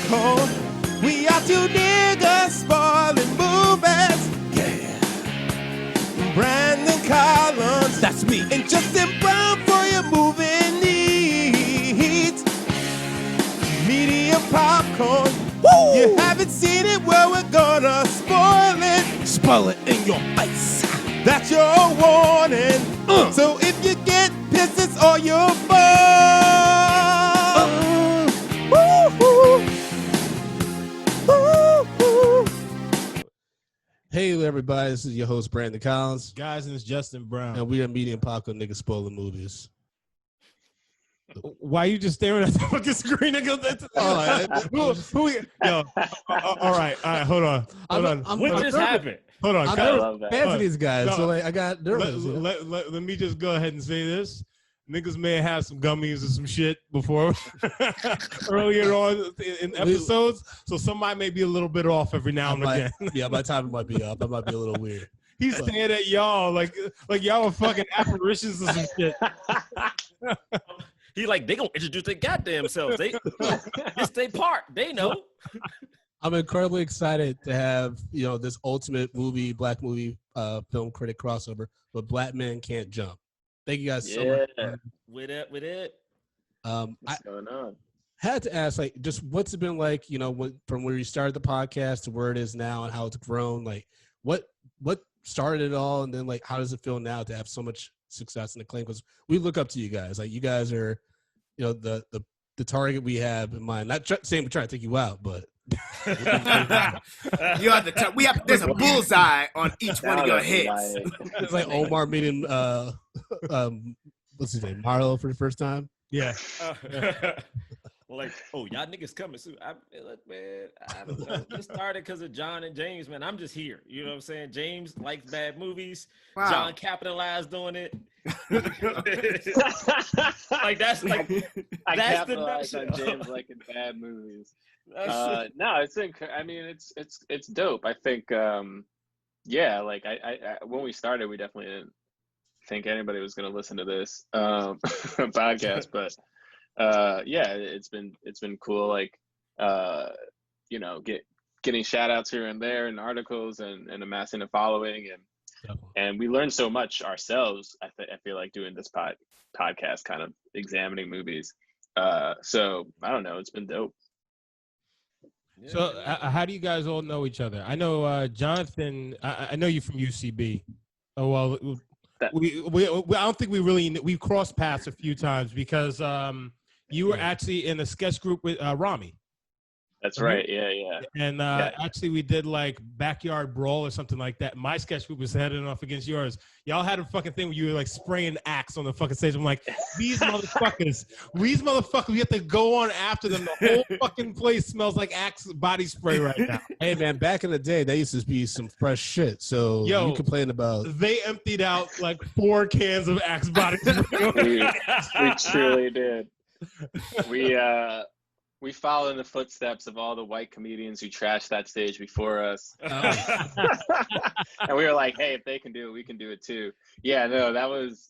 popcorn. We are two niggas spoiling movies. Yeah. Brandon Collins, that's me, and Justin Brown for your movie needs. Medium popcorn. Woo! You haven't seen it, well, we're gonna spoil it. Spoil it in your face. That's your warning. So if you get pissed, it's all your fault. Hey, everybody, this is your host, Brandon Collins. Guys, and it's Justin Brown. And we are Medium Popcorn Niggas Spoiling Movies. Why you just staring at the fucking screen? All right, hold on. What just happened? Hold on. I'm fans of these guys, so I got nervous. Let me just go ahead and say this. Niggas may have had some gummies or some shit before earlier on in episodes, so somebody may be a little bit off every now and again. Yeah, my timing might be up. That might be a little weird. He's staring at y'all like y'all are fucking apparitions or some shit. He like, they gonna introduce their goddamn selves. It's their part. They know. I'm incredibly excited to have, this ultimate black movie film critic crossover, but Black Men Can't Jump. Thank you guys so much. With it. What's going on? Had to ask, just what's it been like, from where you started the podcast to where it is now and how it's grown? Like, what started it all, and then how does it feel now to have so much success and acclaim? Because we look up to you guys. Like, you guys are, the target we have in mind. Not saying we're trying to take you out, but you have to. There's a bullseye on each one of your heads. It's like Omar meeting what's his name, Marlo for the first time. Yeah. Y'all niggas coming soon. I don't know. It started because of John and James, man. I'm just here. You know what I'm saying? James likes bad movies. Wow. John capitalized on it. That's the nutshell. On James liking bad movies. No, it's dope. I think, when we started, we definitely didn't think anybody was going to listen to this podcast, but it's been cool. Getting shout outs here and there in articles and amassing a following, and we learned so much ourselves. I feel like doing this podcast, kind of examining movies. So I don't know, it's been dope. So how do you guys all know each other? I know Jonathan. I know you from UCB. Oh well, we I don't think we crossed paths a few times because you were actually in a sketch group with Rami. That's right. Yeah. And actually, we did backyard brawl or something like that. My sketch group was heading off against yours. Y'all had a fucking thing where you were spraying axe on the fucking stage. I'm like, these motherfuckers, we have to go on after them. The whole fucking place smells like axe body spray right now. Hey man, back in the day, that used to be some fresh shit. So you complain about. They emptied out 4 cans of axe body spray. we truly did. We follow in the footsteps of all the white comedians who trashed that stage before us. And we were like, hey, if they can do it, we can do it too. Yeah, no, that was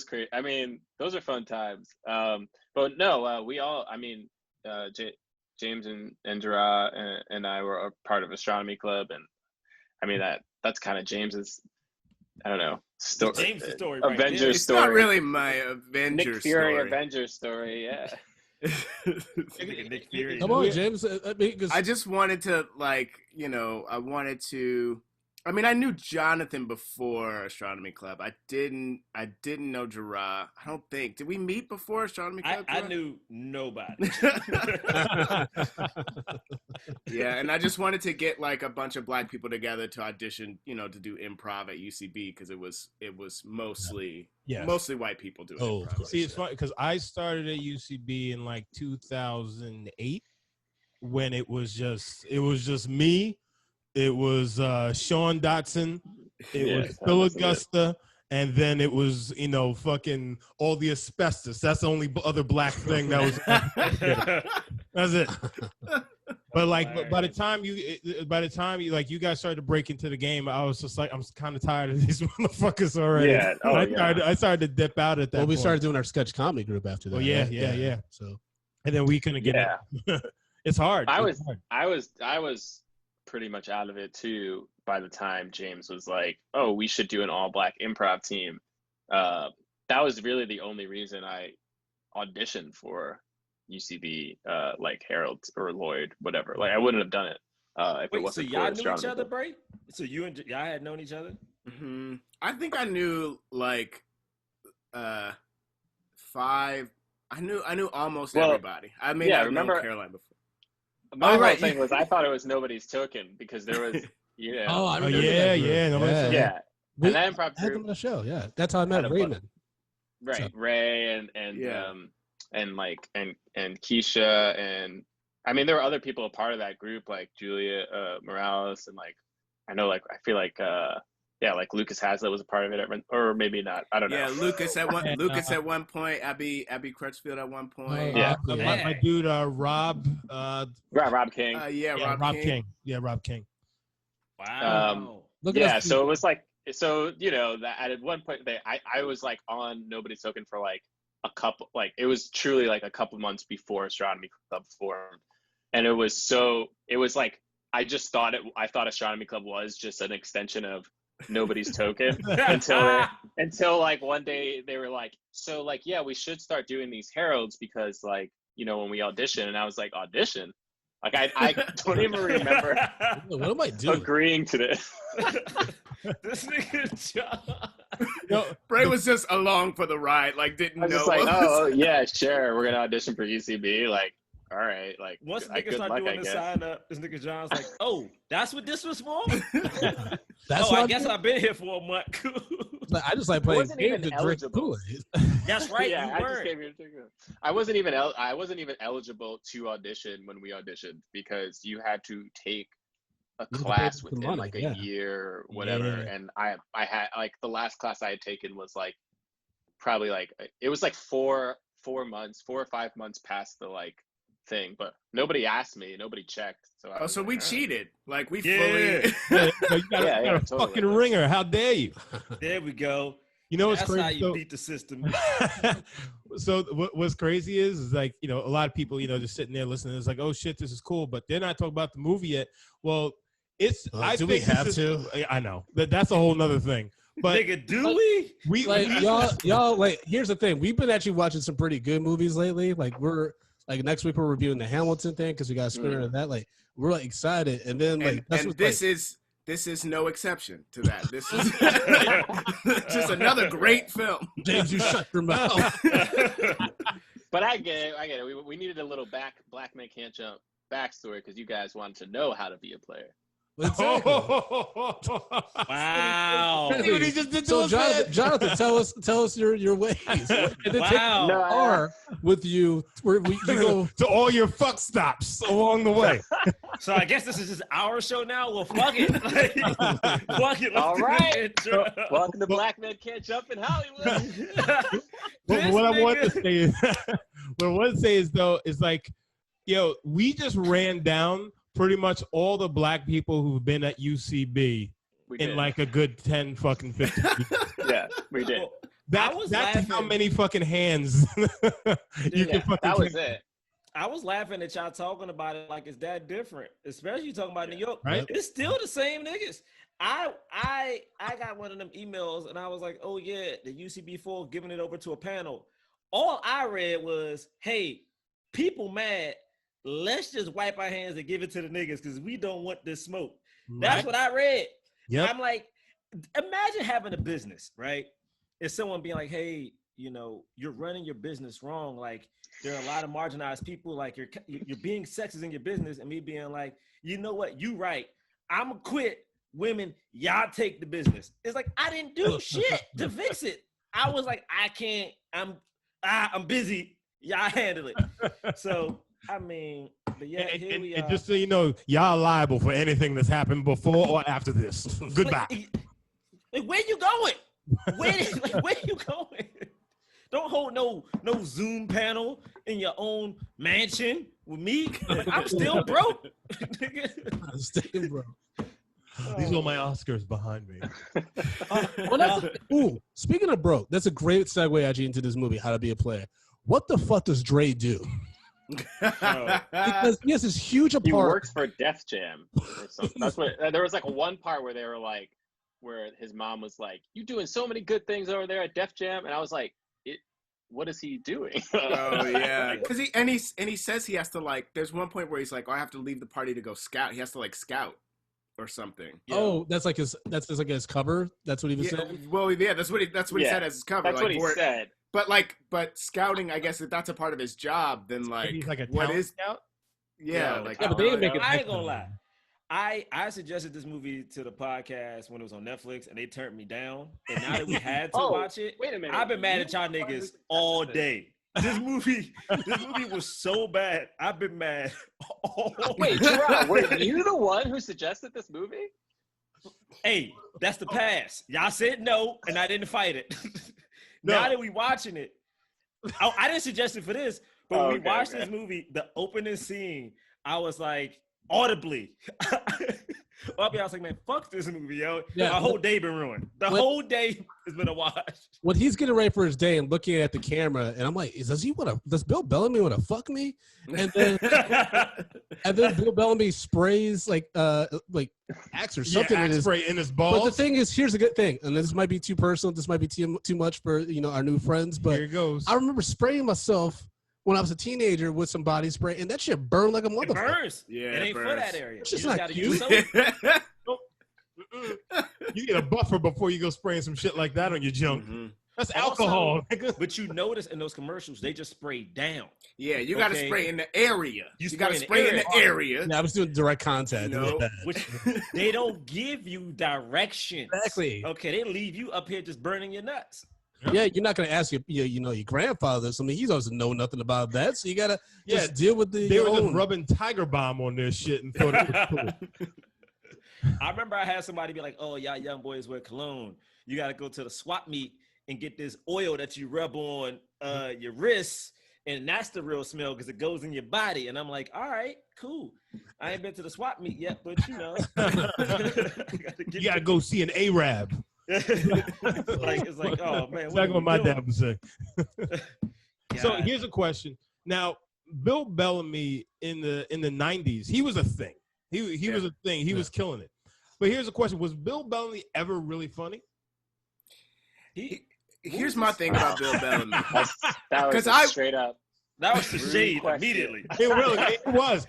crazy. I mean, those are fun times. But no, we all, James and Jerah and I were a part of Astronomy Club. And I mean, that's kind of James's, I don't know, James' story, right? Avengers story. It's not really my Avengers Nick Fury story. Avengers story, yeah. Nick Fury. Come on, James. I just wanted to, I knew Jonathan before Astronomy Club. I didn't know Jerah. I don't think. Did we meet before Astronomy Club? I knew nobody. Yeah, and I just wanted to get a bunch of black people together to audition, to do improv at UCB because it was mostly white people doing improv. See, it's funny because I started at UCB in 2008 when it was just me. It was Sean Dotson. It was Phil Augusta. And then it was, fucking all the asbestos. That's the only other black thing that was. That's it. But by the time you guys started to break into the game, I was just I'm kind of tired of these motherfuckers already. Yeah. I started to dip out at that. Well, we point. started doing our sketch comedy group after that. Oh yeah. So, and then we couldn't get it. It's hard. I was pretty much out of it too by the time James was like, "Oh, we should do an all-black improv team." That was really the only reason I auditioned for UCB, like Harold or Lloyd, whatever. Like I wouldn't have done it if it wasn't. So y'all for knew each other, Bray? So you and y'all had known each other? Mm-hmm. I think I knew like 5. I knew almost everybody. I may not know Caroline before. My whole thing was I thought it was Nobody's Token because there was, you know. Oh, I remember that. Yeah. And that improv I had them on the show. Yeah, that's how I met Raymond. Right, so. Ray and Keisha, and I mean there were other people a part of that group like Julia Morales, and like I know like I feel like like Lucas Hazlitt was a part of it, or maybe not. I don't know. Yeah, Lucas at one point. Abby Crutchfield at one point. My dude, Rob King. Rob King. Yeah, Rob King. Wow. So it was like, so you know that at one point I was like on Nobody's Token for like a couple, like it was truly like a couple months before Astronomy Club formed, and it was like I thought Astronomy Club was just an extension of Nobody's Token until like one day they were like, so like yeah, we should start doing these heralds because like, you know, when we audition, and I was like, audition? Like I don't even remember what am I doing agreeing to this. This nigga John. Bray was just along for the ride, like didn't know. Just like, oh yeah, sure, we're gonna audition for UCB. Like, all right, like once niggas start doing the sign up, this nigga John's like, oh, that's what this was for. I guess I've been here for a month. I just like playing games to drink Kool-Aid. That's right. Yeah, I wasn't even eligible to audition when we auditioned because you had to take a class within like a year or whatever. And I had like the last class I had taken was like probably like it was like 4 or 5 months past the like thing, but nobody asked me, nobody checked. So we cheated. Like we fully you got a totally. fucking ringer. How dare you? There we go. You know what's crazy? That's how you beat the system. So what's crazy is like, you know, a lot of people, you know, just sitting there listening. It's like, oh shit, this is cool, but they're not talking about the movie yet. Well, do we have to? I know that's a whole nother thing. But nigga, do we? Y'all like. Here's the thing. We've been actually watching some pretty good movies lately. Like next week we're reviewing the Hamilton thing because we got a screener of that. Like we're like excited, and then like this is no exception to that. This is just another great film. James, you shut your mouth. But I get it. We needed a little Black Man Can't Jump backstory because you guys wanted to know how to be a player. Exactly. Wow. Dude, he just did so Jonathan, tell us your ways. And then take the car with you where you go to all your fuck stops along the way. So I guess this is just our show now. Well, fuck it. Fuck it. All right. Welcome to Black Men Can't Jump in Hollywood. What I want to say is though is like, yo, we just ran down pretty much all the black people who've been at UCB in like a good 10 fucking 15 years. Yeah, we did. That's how many fucking hands you can fucking that was it. I was laughing at y'all talking about it like it's that different, especially talking about New York. Right? It's still the same niggas. I got one of them emails and I was like, oh yeah, the UCB4 giving it over to a panel. All I read was, hey, people mad. Let's just wipe our hands and give it to the niggas because we don't want this smoke. Right. That's what I read. Yep. I'm like, imagine having a business, right? If someone being like, hey, you know, you're running your business wrong. Like, there are a lot of marginalized people. Like, you're being sexist in your business, and me being like, you know what? You right. I'm gonna quit. Women, y'all take the business. It's like I didn't do shit to fix it. I was like, I can't. I'm busy. Y'all handle it. So. I mean, but yeah, here we are. And just so you know, y'all liable for anything that's happened before or after this. Goodbye. Where you going? Where you going? Don't hold no Zoom panel in your own mansion with me. Like, I'm still broke. I'm still broke. These are my Oscars behind me. Speaking of broke, that's a great segue actually into this movie, How to Be a Player. What the fuck does Dre do? Because he has this huge He apart. works for Def Jam or something. That's what. There was like one part where they were like, where his mom was like, "You doing so many good things over there at Def Jam," and I was like, "What is he doing?" Oh yeah, because he says he has to like. There's one point where he's like, "Oh, I have to leave the party to go scout." He has to like scout or something. Oh, that's like his cover. That's what he was saying. Well, yeah, that's what he said as his cover. That's like, what he said. But scouting, I guess if that's a part of his job, then like, he's like a what talent is scout? Yeah, like but they didn't make it. I ain't gonna lie. I suggested this movie to the podcast when it was on Netflix, and they turned me down. And now that we had to watch it, wait a minute. I've been mad at y'all niggas all day. This movie was so bad. I've been mad all Wait, Jerah, were you the one who suggested this movie? Hey, that's the past. Y'all said no, and I didn't fight it. Now that we watching it, I didn't suggest it for this, but when we watched this movie, the opening scene, I was like, audibly, I was like, man, fuck this movie, yo. Yeah, my whole day been ruined. The whole day has been a wash. When he's getting ready for his day and looking at the camera, and I'm like, does Bill Belamy want to fuck me? And then Bill Belamy sprays like Axe or something in his balls. But the thing is, here's a good thing, and this might be too personal. This might be too much for our new friends. But here it goes. I remember spraying myself when I was a teenager with some body spray, and that shit burned like a motherfucker. It burns. Yeah, it ain't for that area. It's just you not gotta cute. use soap. You get a buffer before you go spraying some shit like that on your junk. Mm-hmm. That's alcohol. But you notice in those commercials, they just spray down. Yeah, you got to spray in the area. You got to spray spray in the area. Yeah, I was doing direct contact. Which they don't give you directions. Exactly. Okay, they leave you up here just burning your nuts. Yeah, you're not gonna ask your grandfather. I mean, he doesn't know nothing about that, so you gotta just deal with the. They were just rubbing Tiger Bomb on their shit and thought it was cool. I remember I had somebody be like, "Oh, y'all young boys wear cologne. You got to go to the swap meet and get this oil that you rub on your wrists, and that's the real smell because it goes in your body." And I'm like, "All right, cool. I ain't been to the swap meet yet, but you gotta go see an Arab." It's like, oh man, that's what my dad would say. So God. here's a question. Now, Bill Belamy in the 90s, he was a thing. He was a thing. He was killing it. But here's a question: was Bill Belamy ever really funny? Here's my thing about Bill Belamy. That was straight up. That was the shade immediately. It was.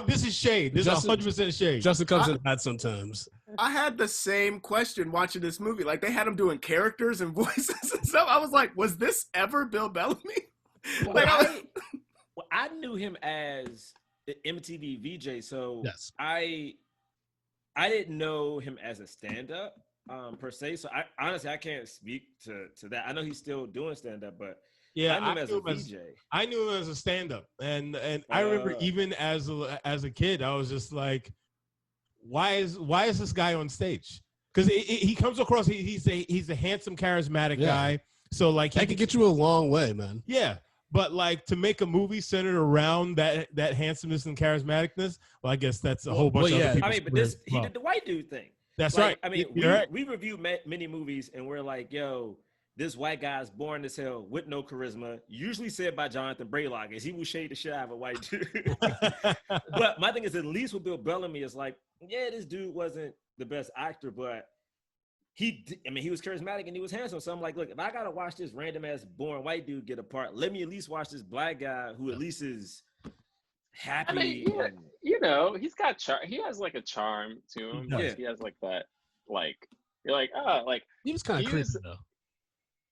This is shade. This is 100% shade. Justin comes in hot sometimes. I had the same question watching this movie. Like, they had him doing characters and voices and stuff. I was like, was this ever Bill Belamy? I knew him as the MTV VJ, so yes. I didn't know him as a stand-up per se. So I can't speak to that. I know he's still doing stand-up, but yeah, I knew him as a VJ. I knew him as a stand-up, and I remember even as a kid, I was just like, why is this guy on stage? Because he comes across he's a handsome, charismatic guy. So like that could get you a long way, man. Yeah. But like to make a movie centered around that handsomeness and charismaticness, well, I guess that's a whole bunch of other people. I mean, but he did the white dude thing. That's right. I mean, we review many movies and we're like, yo, this white guy's boring as hell with no charisma, usually said by Jonathan Braylock, is he will shade the shit out of a white dude. But my thing is, at least with Bill Belamy, is like, yeah, this dude wasn't the best actor, but he was charismatic and he was handsome. So I'm like, look, if I gotta watch this random ass boring white dude get apart, let me at least watch this black guy who at least is happy. I mean, he's got he has like a charm to him. Yeah. He has like that, like you're like, oh, like he was kind of creepy though.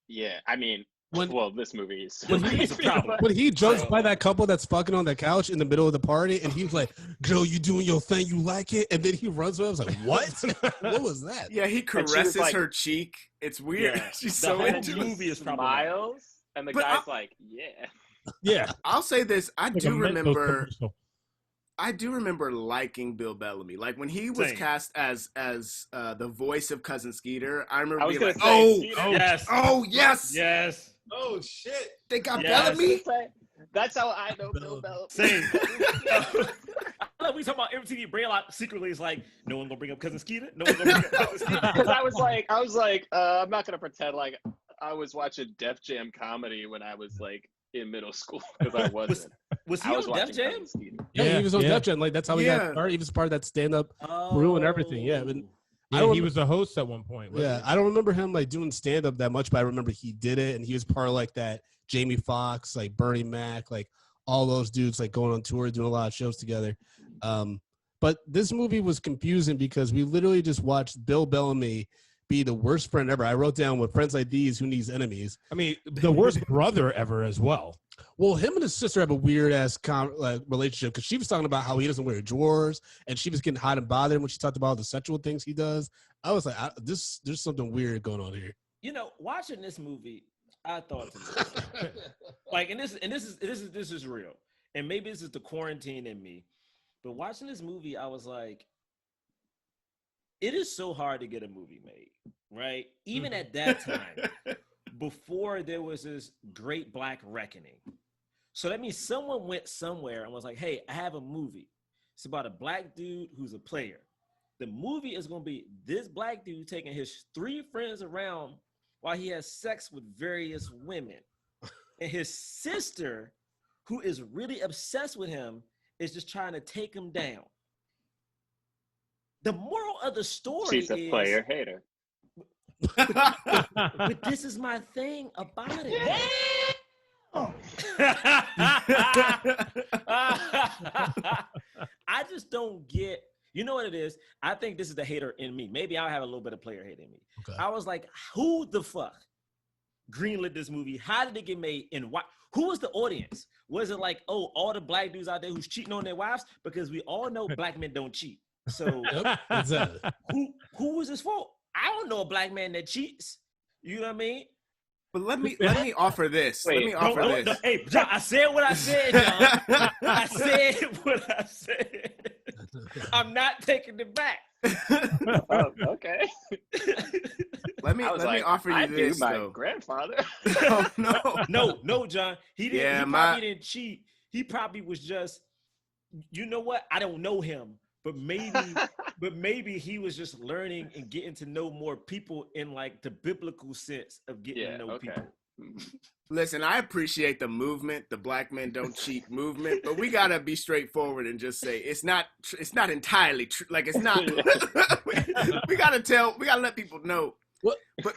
Yeah, I mean, this movie is when he jumps by that couple that's fucking on the couch in the middle of the party, and he's like, "Girl, you doing your thing? You like it?" And then he runs away. I was like, "What? What was that?" Yeah, he caresses her cheek. It's weird. Yeah, she's so into the movie. Is smiles, and the guy's like, "Yeah, yeah." I'll say this: I do remember liking Bill Belamy. Like when he was cast as the voice of Cousin Skeeter, I remember being like, yes, yes, oh shit, they got Belamy. That's how I know Bill Belamy. Same. We talking about MTV Braylock secretly is like, no one gonna bring up Cousin Skeeter. No one gonna bring up Cousin Skeeter. Because I was like, I'm not gonna pretend like I was watching Def Jam comedy when I was like in middle school, because I wasn't. Was he on Def Jam? Yeah, he was on Def Jam. Like that's how he got started. He was part of that stand-up crew and everything. Yeah, he was a host at one point. Yeah, I don't remember him like doing stand-up that much, but I remember he did it, and he was part of like that Jamie Foxx, like Bernie Mac, like all those dudes like going on tour, doing a lot of shows together. But this movie was confusing because we literally just watched Bill Belamy be the worst friend ever. I wrote down with friends like these, who needs enemies? I mean, the worst brother ever as well. Well, him and his sister have a weird ass relationship because she was talking about how he doesn't wear drawers, and she was getting hot and bothered when she talked about the sexual things he does. I was like, there's something weird going on here. You know, watching this movie, I thought to myself, like, and this is real, and maybe this is the quarantine in me, but watching this movie, I was like, it is so hard to get a movie made, right? Even at that time, before there was this great Black reckoning. So that means someone went somewhere and was like, hey, I have a movie. It's about a Black dude who's a player. The movie is going to be this Black dude taking his 3 friends around while he has sex with various women. And his sister, who is really obsessed with him, is just trying to take him down. The moral of the story She's a player hater. But this is my thing about it. I just don't get, you know what it is? I think this is the hater in me. Maybe I'll have a little bit of player hate in me. Okay. I was like, who the fuck greenlit this movie? How did it get made? And why? Who was the audience? Was it like, oh, all the Black dudes out there who's cheating on their wives? Because we all know Black men don't cheat. So exactly. who was this for? I don't know a Black man that cheats. You know what I mean? But let me offer this. Wait, let me offer this. No, hey, John, I said what I said, John. I said what I said. I'm not taking it back. Oh, okay. Let me offer you this. My though. grandfather. No, John. He didn't. Yeah, he probably didn't cheat. He probably was just. You know what? I don't know him. But maybe he was just learning and getting to know more people in like the biblical sense of getting to know people. Listen, I appreciate the movement, the Black men don't cheat movement, but we gotta be straightforward and just say it's not entirely true. Like it's not. we gotta let people know. What? But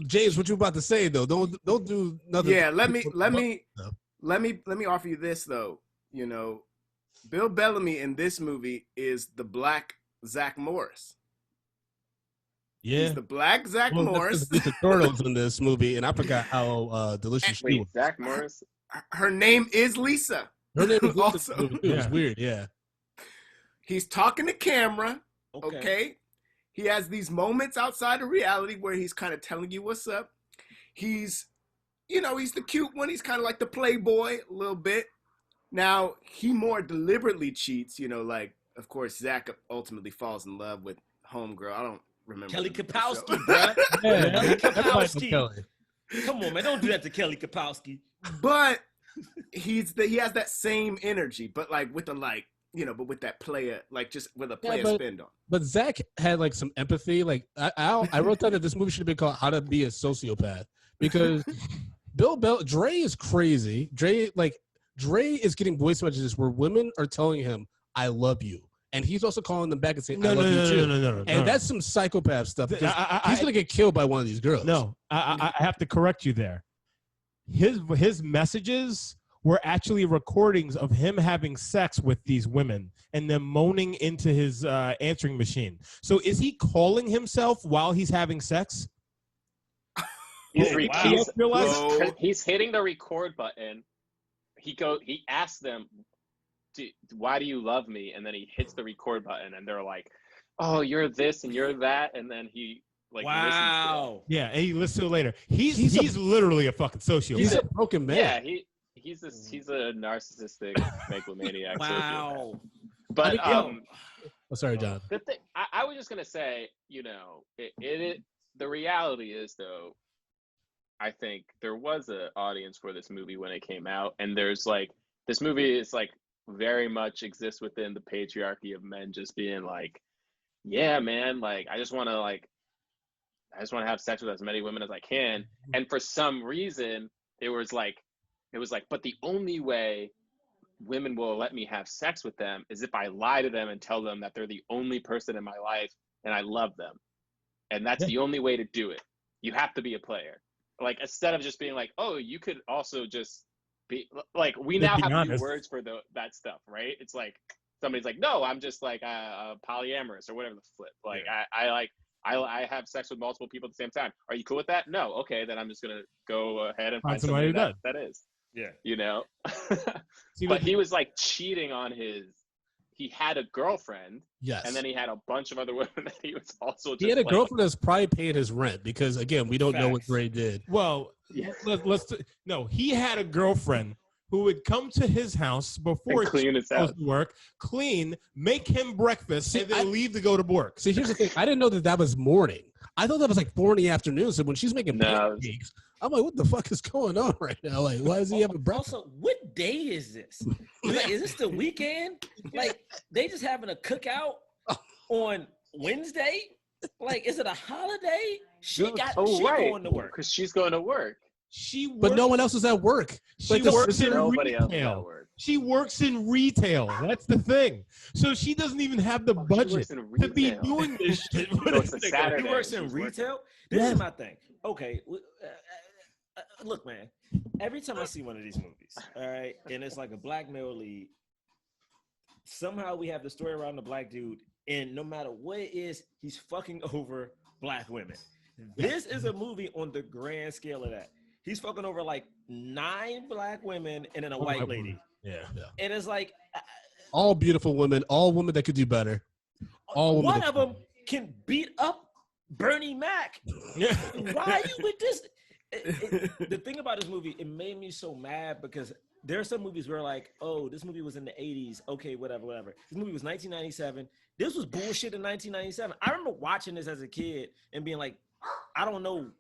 James, what you about to say though? Don't do nothing. Yeah, let me offer you this though. You know. Bill Belamy in this movie is the Black Zach Morris. Yeah. He's the Black Zach Morris. The turtles in this movie, and I forgot how delicious she was. Zach Morris? Her name is Lisa. Her name is Lisa. Also. It was weird, yeah. He's talking to camera, okay? He has these moments outside of reality where he's kind of telling you what's up. He's the cute one. He's kind of like the playboy a little bit. Now, he more deliberately cheats, like, of course, Zach ultimately falls in love with homegirl. I don't remember. Kelly Kapowski, bro. Kelly Kapowski. Come on, man. Don't do that to Kelly Kapowski. But he has that same energy, but like with but with that player, like just with a player spin on. But Zach had like some empathy. Like I wrote down that this movie should have been called How to Be a Sociopath because Dre is crazy. Dre is getting voice messages where women are telling him, I love you. And he's also calling them back and saying, I love you too. No. And that's some psychopath stuff. He's going to get killed by one of these girls. No, I have to correct you there. His messages were actually recordings of him having sex with these women and them moaning into his answering machine. So is he calling himself while he's having sex? He's hitting the record button. He asks them, why do you love me? And then he hits the record button and they're like, oh, you're this and you're that. And then he wow. Yeah, and he listens to it later. He's literally a fucking sociopath. He's a broken man. Yeah, he's a narcissistic megalomaniac. Wow. Sociopath. But sorry, John. The thing I was just gonna say, the reality is though, I think there was an audience for this movie when it came out, and there's like this movie is like very much exists within the patriarchy of men just being like, yeah, man, like I just want to have sex with as many women as I can, and for some reason it was like, but the only way women will let me have sex with them is if I lie to them and tell them that they're the only person in my life and I love them. And that's the only way to do it. You have to be a player. Like, instead of just being like, oh, you could also just be like, we now have new words for that stuff, right? It's like, somebody's like, no, I'm just like polyamorous or whatever the flip. Like, I have sex with multiple people at the same time. Are you cool with that? No. Okay, then I'm just going to go ahead and find somebody that is. Yeah. You know? But he was like cheating on he had a girlfriend. Yes. And then he had a bunch of other women that he was also just He had a girlfriend that's probably paying his rent because, again, we don't know what Bray did. Well, no, he had a girlfriend who would come to his house before he goes to work, clean, make him breakfast, and then leave to go to work. See, here's the thing. I didn't know that was morning. I thought that was like 4 in the afternoon. So when she's making pancakes, I'm like, what the fuck is going on right now? Like, why does he have a breakfast? Also, what day is this? Like, is this the weekend? Like, they just having a cookout on Wednesday? Like, is it a holiday? She going to work. Because she's going to work. But no one else is at work. She works in retail. She works in retail. That's the thing. So she doesn't even have the budget to be doing this shit. He works in retail? This is my thing. Okay. Look, man. Every time I see one of these movies, all right, and it's like a black male lead, somehow we have the story around the black dude, and no matter what it is, he's fucking over black women. This is a movie on the grand scale of that. He's fucking over like 9 black women and then a white lady. Yeah. And it's like all beautiful women, all women that could do better. All women. One of them can beat up Bernie Mac. Why are you with this? The thing about this movie, it made me so mad because there are some movies where like, oh, this movie was in the 80s. Okay, whatever. This movie was 1997. This was bullshit in 1997. I remember watching this as a kid and being like, I don't know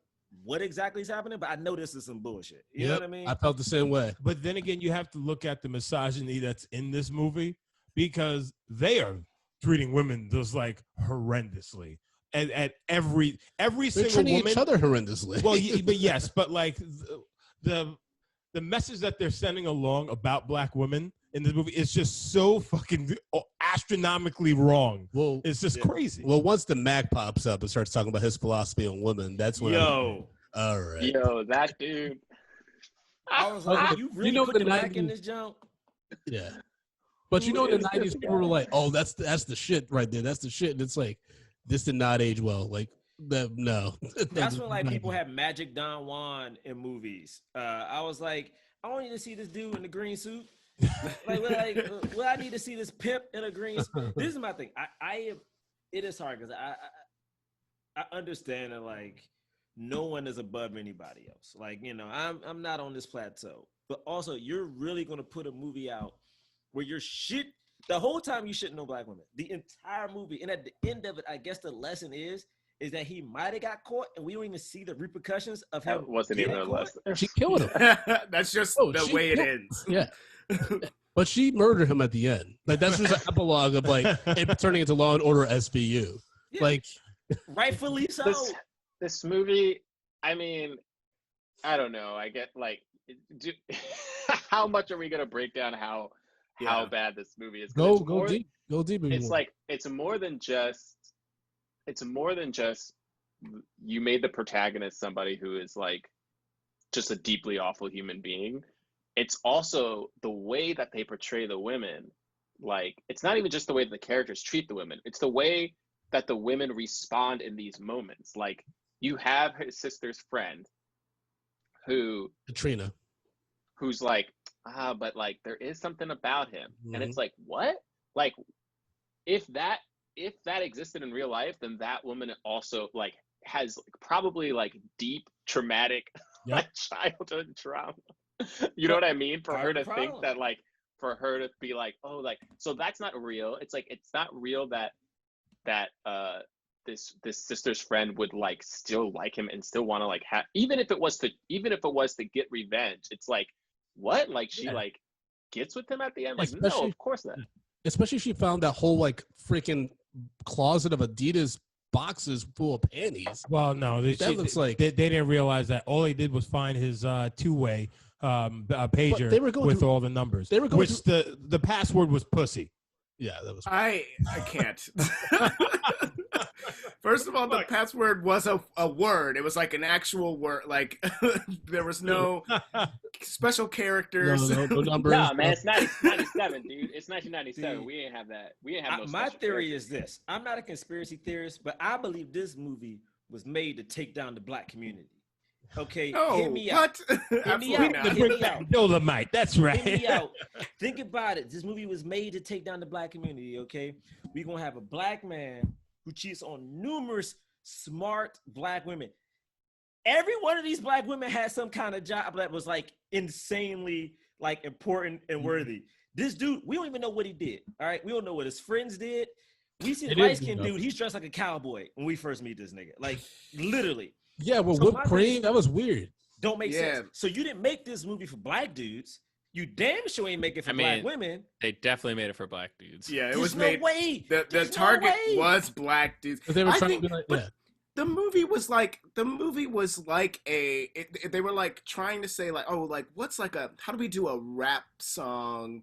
what exactly is happening, but I know this is some bullshit. You know what I mean? I felt the same way. But then again, you have to look at the misogyny that's in this movie because they are treating women just like horrendously. At every They're single treating woman. Each other horrendously. Well, but yes, but like the message that they're sending along about black women in this movie is just so fucking astronomically wrong. Well, it's just crazy. Well, once the Mac pops up and starts talking about his philosophy on women, that's when all right. That dude. I was like, you really put the Mac in this jump? Yeah. But in the 90s, people were like, oh, that's the shit right there. That's the shit. And it's like, this did not age well. Like, no. That's when like people have Magic Don Juan in movies. I was like, I want you to see this dude in the green suit. Well, I need to see this pimp in a green suit. This is my thing. It is hard because I understand that like no one is above anybody else. Like, I'm not on this plateau. But also, you're really gonna put a movie out where you're shit. The whole time you shouldn't know black women. The entire movie. And at the end of it, I guess the lesson is that he might have got caught and we don't even see the repercussions of him. That wasn't even a lesson. She killed him. That's just the way it ends. Yeah. But she murdered him at the end. Like, that's just an epilogue of like it turning into Law and Order SVU. Yeah. Like, rightfully so. This movie, I mean, I don't know. I get like, how much are we going to break down how bad this movie is? Go deep. It's like it's more than just you made the protagonist somebody who is like just a deeply awful human being. It's also the way that they portray the women. Like, it's not even just the way that the characters treat the women. It's the way that the women respond in these moments. Like, you have his sister's friend Katrina, who's like, but like there is something about him. Mm-hmm. And it's like, what? Like, if that existed in real life, then that woman also like has probably like deep traumatic childhood trauma. You know what I mean? For her to think that like, for her to be like, oh, like, so that's not real. It's like, it's not real that this sister's friend would like still like him and still want to like have, even if it was to get revenge. It's like, what? Like, she like gets with him at the end? Like, no, of course not. Especially if she found that whole like freaking closet of Adidas boxes full of panties. Well, no, they didn't realize that all they did was find his two-way pager they were going with through, all the numbers. They were going which the password was pussy. Yeah, that was. I can't. First of all, the password was a word. It was like an actual word. Like there was no special characters. No numbers. No, man, it's 97, dude. It's 1997. Dude, we ain't have that. We ain't have no. My special theory characters. is this: I'm not a conspiracy theorist, but I believe this movie was made to take down the black community. Okay, hear me out. Hear me out. Hear me out. Dolomite. That's right. Hear me out. Think about it. This movie was made to take down the black community. Okay, we're gonna have a black man who cheats on numerous smart black women. Every one of these black women had some kind of job that was like insanely like important and worthy. This dude, we don't even know what he did. All right, we don't know what his friends did. We see the light-skinned dude. He's dressed like a cowboy when we first meet this nigga. Like literally. Yeah, well, whipped cream. That was weird. Don't make sense. So you didn't make this movie for black dudes. You damn sure ain't make it for black women. They definitely made it for black dudes. Yeah, it There's was no made. way. The target was black dudes. But they were trying to be like, yeah. The movie was like they were like trying to say like, oh, like what's like how do we do a rap song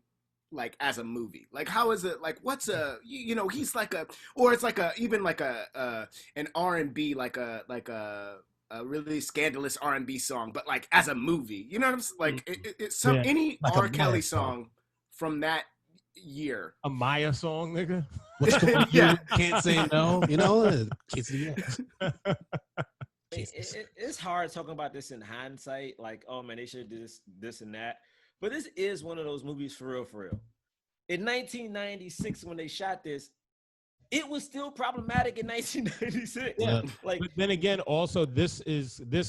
like as a movie? Like how is it like what's he's like or it's like even like an R&B like a really scandalous R&B song, but like as a movie, you know what I'm saying? Like it's any like R. Kelly song from that year. A Maya song, nigga. What's going on? Yeah. Can't say no. You know, can't say yes. It's hard talking about this in hindsight. Like, oh man, they should do this and that. But this is one of those movies for real, for real. In 1996, when they shot this, it was still problematic in 1996. Yeah. Like, but then again, also this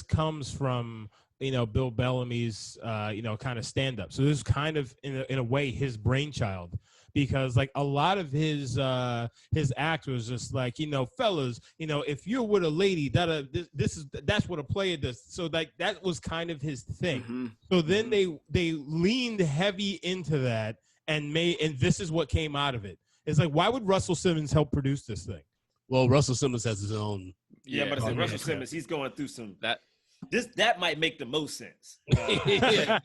comes from Bill Bellamy's kind of stand up. So this is kind of in a way his brainchild, because like a lot of his act was just like, fellas, if you're with a lady, that's what a player does. So like that was kind of his thing. Mm-hmm. So then they leaned heavy into that and this is what came out of it. It's like, why would Russell Simmons help produce this thing? Well, Russell Simmons has his own. Yeah, but it's Russell Simmons, he's going through some that might make the most sense. That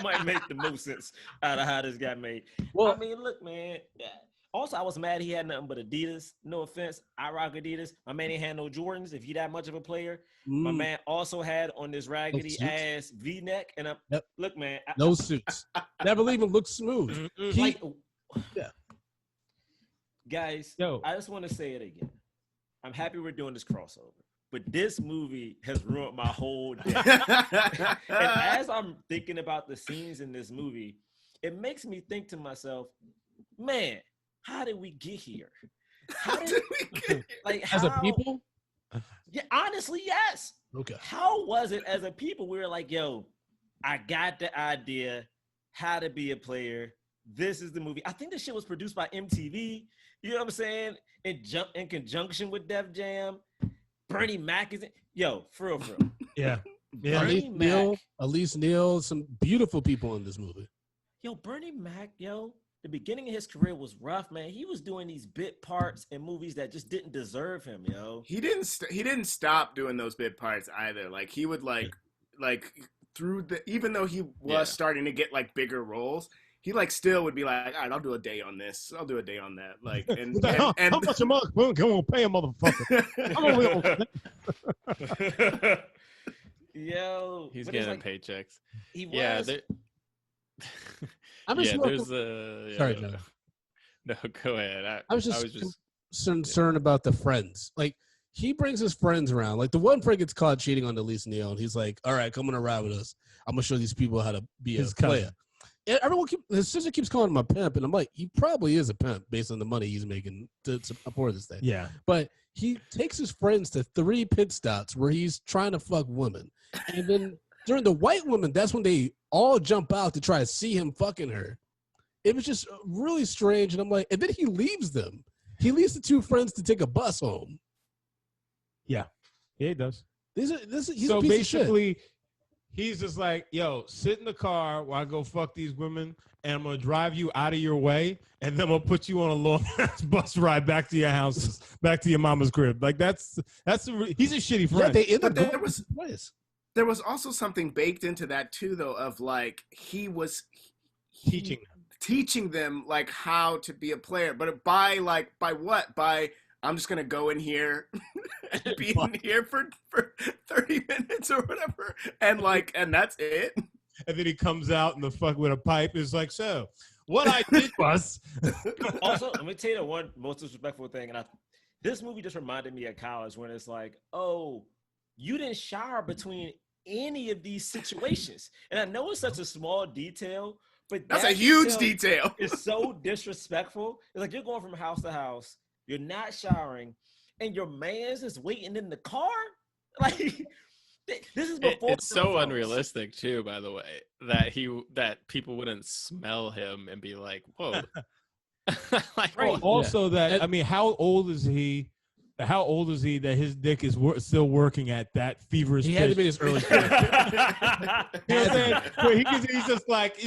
might make the most sense out of how this got made. Well, I mean, look, man. Also, I was mad he had nothing but Adidas. No offense, I rock Adidas. My man ain't had no Jordans. If he that much of a player, my man also had on this raggedy ass V-neck. And look, man, no suits. Never even looked smooth. Guys, I just want to say it again. I'm happy we're doing this crossover, but this movie has ruined my whole day. And as I'm thinking about the scenes in this movie, it makes me think to myself, man, how did we get here? How did we get like as a people? Yeah, honestly, yes. Okay. How was it as a people? We were like, yo, I got the idea how to be a player. This is the movie. I think this shit was produced by MTV. You know what I'm saying? In conjunction with Def Jam. Bernie Mac is for real. Yeah. Elise Neal, some beautiful people in this movie. Bernie Mac, the beginning of his career was rough, man. He was doing these bit parts in movies that just didn't deserve him, He didn't stop doing those bit parts either. Like he would even though he was starting to get like bigger roles, he like still would be like, all right, I'll do a day on this. I'll do a day on that. Like, and how much a month? We're gonna pay a motherfucker. He's getting paychecks. He was. Yeah, there's sorry, Joe. No, go ahead. I was just concerned about the friends. Like, he brings his friends around. Like, the one friend gets caught cheating on Elise Neal, and he's like, all right, come on a ride with us. I'm going to show these people how to be a player. And his sister keeps calling him a pimp, and I'm like, he probably is a pimp based on the money he's making to support this thing. Yeah. But he takes his friends to 3 pit stops where he's trying to fuck women. And then during the white women, that's when they all jump out to try to see him fucking her. It was just really strange. And I'm like, and then he leaves them. He leaves the 2 friends to take a bus home. Yeah. Yeah, he does. He's so a piece basically, of shit. He's just like, yo, sit in the car while I go fuck these women, and I'm going to drive you out of your way, and then I'm going to put you on a long-ass bus ride back to your house, back to your mama's crib. Like, he's a shitty friend. But there was also something baked into that too, though, of like he was teaching them like how to be a player, but by what? By I'm just gonna go in here and be in here for 30 minutes or whatever, and that's it. And then he comes out in the fuck with a pipe. Is like, so what I did was. Also, let me tell you the one most disrespectful thing, and this movie just reminded me of college when it's like, oh, you didn't shower between any of these situations, and I know it's such a small detail, but that's a huge detail. It's so disrespectful. It's like you're going from house to house, you're not showering, and your man's is waiting in the car, like. This is before it's so unrealistic too, by the way, that people wouldn't smell him and be like, "Whoa!" Like, right. Also, that I mean, how old is he? How old is he that his dick is still working at that feverish? He had to be his early. You know what I'm saying? Where he's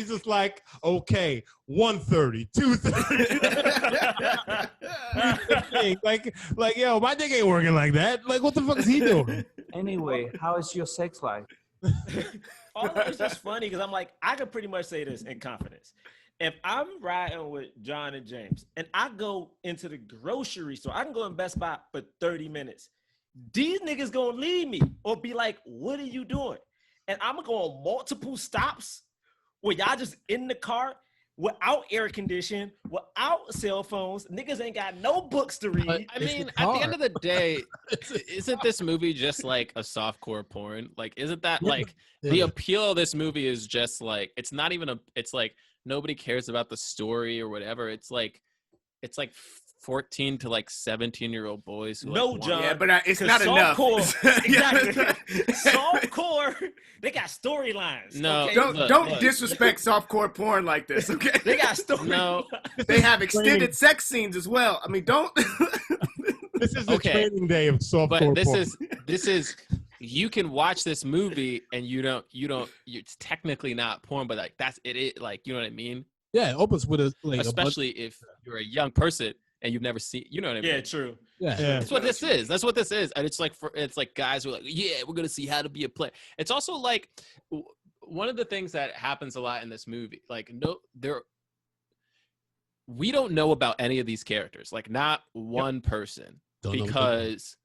just like, okay, 1:30, 2:30. like, yo, my dick ain't working like that. Like, what the fuck is he doing? Anyway, how is your sex life? It's just funny because I'm like, I can pretty much say this in confidence. If I'm riding with John and James and I go into the grocery store, I can go in Best Buy for 30 minutes. These niggas gonna leave me or be like, what are you doing? And I'm gonna go on multiple stops where y'all just in the car without air conditioning, without cell phones. Niggas ain't got no books to read. I mean, at the end of the day, isn't this movie just like a softcore porn? Like, isn't that like the appeal of this movie is just like, it's not even it's like nobody cares about the story or whatever. It's like 14 to like 17-year-old boys. Who No, John. Yeah, but it's not enough. Exactly. Softcore, they got storylines. No, okay? Don't disrespect softcore porn like this, okay? They got storylines. No. They have extended sex scenes as well. I mean, don't. This is the training day of softcore But porn. this is you can watch this movie and it's technically not porn, but like that's it, like, you know what I mean? Yeah, it opens with especially if you're a young person and you've never seen, you know what I mean? Yeah, true. Yeah. That's what this is. That's what this is. And it's like guys who are like, yeah, we're gonna see how to be a player. It's also like one of the things that happens a lot in this movie. Like, we don't know about any of these characters. Like, not one person, because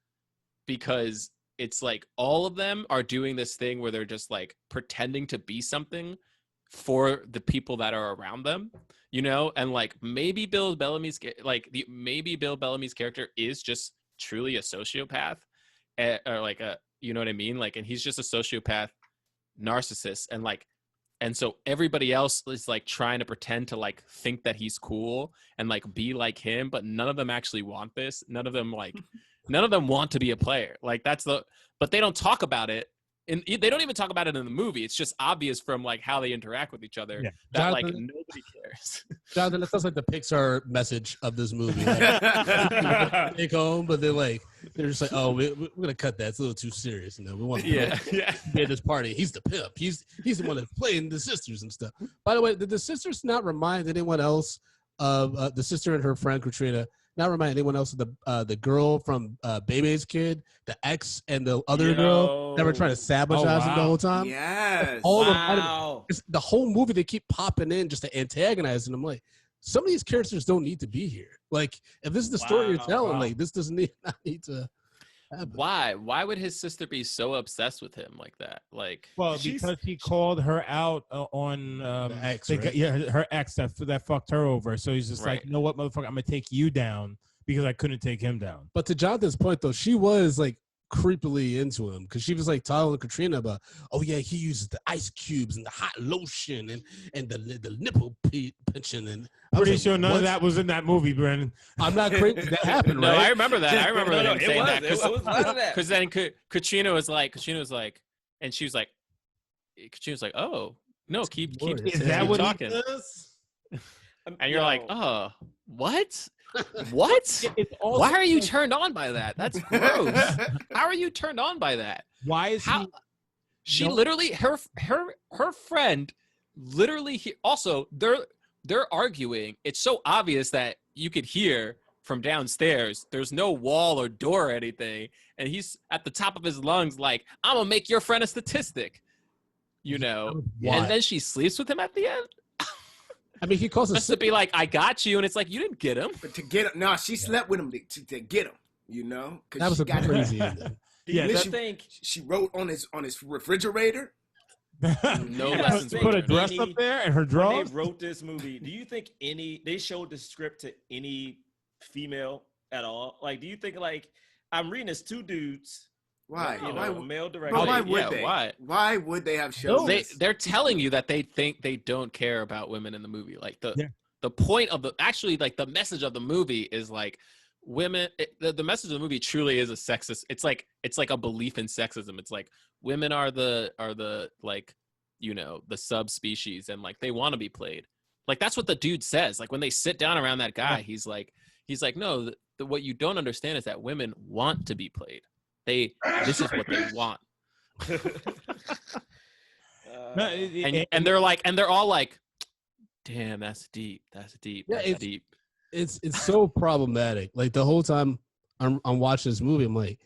it's like all of them are doing this thing where they're just like pretending to be something for the people that are around them, you know. And like maybe Bill Bellamy's character is just truly a sociopath, or like a, you know what I mean, like, and he's just a sociopath narcissist, and so everybody else is like trying to pretend to like think that he's cool and like be like him, but none of them actually want this. None of them want to be a player. Like, but they don't talk about it. And they don't even talk about it in the movie. It's just obvious from like how they interact with each other that like nobody cares. Jonathan, that sounds like the Pixar message of this movie. Like, take home, but they're just like, oh, we're gonna cut that. It's a little too serious. We want to be at this party. He's the pimp. He's the one that's playing the sisters and stuff. By the way, did the sisters not remind anyone else of the sister and her friend Katrina? Not remind anyone else of the girl from Bebe's kid, the ex, and the other girl that were trying to sabotage him the whole time? Yes. The whole movie, they keep popping in just to antagonize, and I'm like, some of these characters don't need to be here. Like, if this is the story you're telling, like, this doesn't not need to happen. Why would his sister be so obsessed with him like that? Like, well, because he called her out on the ex, right? her ex that fucked her over. So he's just like, you know what, motherfucker, I'm gonna take you down because I couldn't take him down. But to Jonathan's point, though, she was like creepily into him because she was like telling Katrina about, oh yeah, he uses the ice cubes and the hot lotion and the nipple pinching. And pretty sure none of that was in that movie, Brandon. I'm not crazy. That happened, right? No, I remember that. I remember him saying that because then Katrina was like, and she was like, oh no, keep is that what talking. He does? And you're like, oh, what? What? Why are you turned on by that? That's gross. How are you turned on by that? Why is she literally her friend literally also they're arguing. It's so obvious that you could hear from downstairs. There's no wall or door or anything. And he's at the top of his lungs like, I'm going to make your friend a statistic, you know. Why? And then she sleeps with him at the end. I mean, he calls Just to be like, I got you. And it's like, you didn't get him. But to get him, no, she slept with him to get him, you know? That was a crazy ending. Yeah, I she, think she wrote on his refrigerator. No lessons. Put a dress any- up there and her when drawers. they wrote this movie, do you think they showed the script to any female at all? Like, do you think like I'm reading this two dudes, Why? you know, Why? a male director? But why yeah, would they? why? Why would they have shown this? They're telling you that they think they don't care about women in the movie. Like the point of the message of the movie is like women. The message of the movie truly is a sexist. It's like a belief in sexism. It's like women are the like, you know, the subspecies, and like they want to be played. Like that's what the dude says. Like when they sit down around that guy, he's like no. What you don't understand is that women want to be played. This is what they want. And they're all like, damn, that's deep. That's deep. Yeah, That's deep. It's so problematic. Like the whole time I'm watching this movie, I'm like,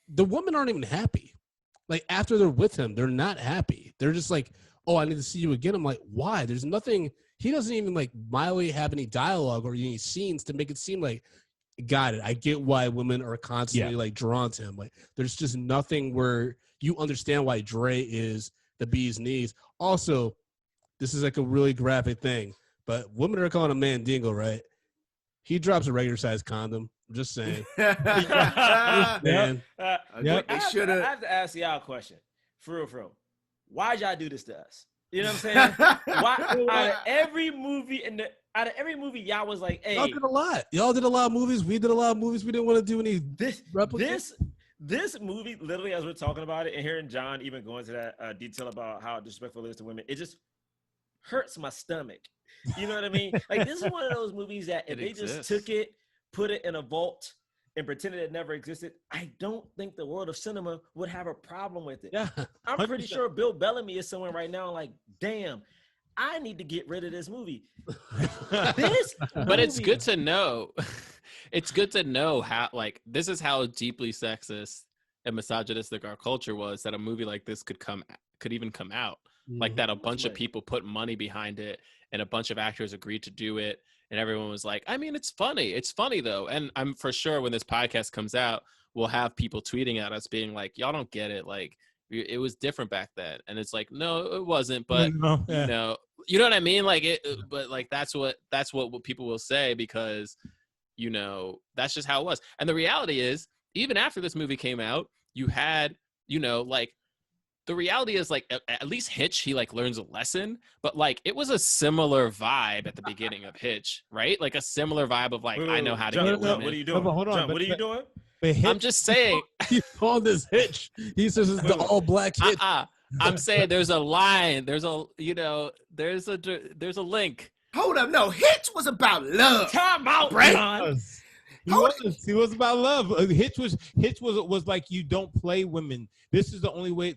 the women aren't even happy. Like after they're with him, they're not happy. They're just like, oh, I need to see you again. I'm like, why? There's nothing. He doesn't even like mildly have any dialogue or any scenes to make it seem like, got it. I get why women are constantly like drawn to him. Like there's just nothing where you understand why Dre is the bee's knees. Also, this is like a really graphic thing, but women are calling a man dingo, right? He drops a regular size condom. I'm just saying. Man. They should I have. have to ask y'all a question. For real. Why'd y'all do this to us? You know what I'm saying? Why out of every movie y'all was like, hey, Y'all did a lot. Y'all did a lot of movies. We did a lot of movies. We didn't want to do any this movie, literally, as we're talking about it and hearing John even go into that detail about how disrespectful it is to women, it just hurts my stomach. You know what I mean? Like this is one of those movies that if they just took it, put it in a vault, and pretended it never existed, I don't think the world of cinema would have a problem with it. Yeah, I'm pretty sure Bill Belamy is somewhere right now like, damn, I need to get rid of this movie. But it's good to know. It's good to know how, like, this is how deeply sexist and misogynistic our culture was, that a movie like this could even come out. Like that a bunch of people put money behind it and a bunch of actors agreed to do it. And everyone was like, I mean, it's funny. It's funny, though. And I'm for sure when this podcast comes out, we'll have people tweeting at us being like, y'all don't get it. Like, it was different back then. And it's like, no, it wasn't. But, you know what I mean? Like, but like, that's what people will say because, you know, that's just how it was. And the reality is, even after this movie came out, you had, you know, like, the reality is like at least Hitch, he like learns a lesson, but like it was a similar vibe at the beginning of Hitch, right? Like a similar vibe of like, I know how to get women. What are you doing? Hold on, John, what are you doing? I'm just saying. He's called this Hitch. He says it's the all black Hitch. I'm saying there's a line. There's a, you know, there's a link. Hold up, no, Hitch was about love. Time out, John. He was about love. Hitch was like, you don't play women. This is the only way.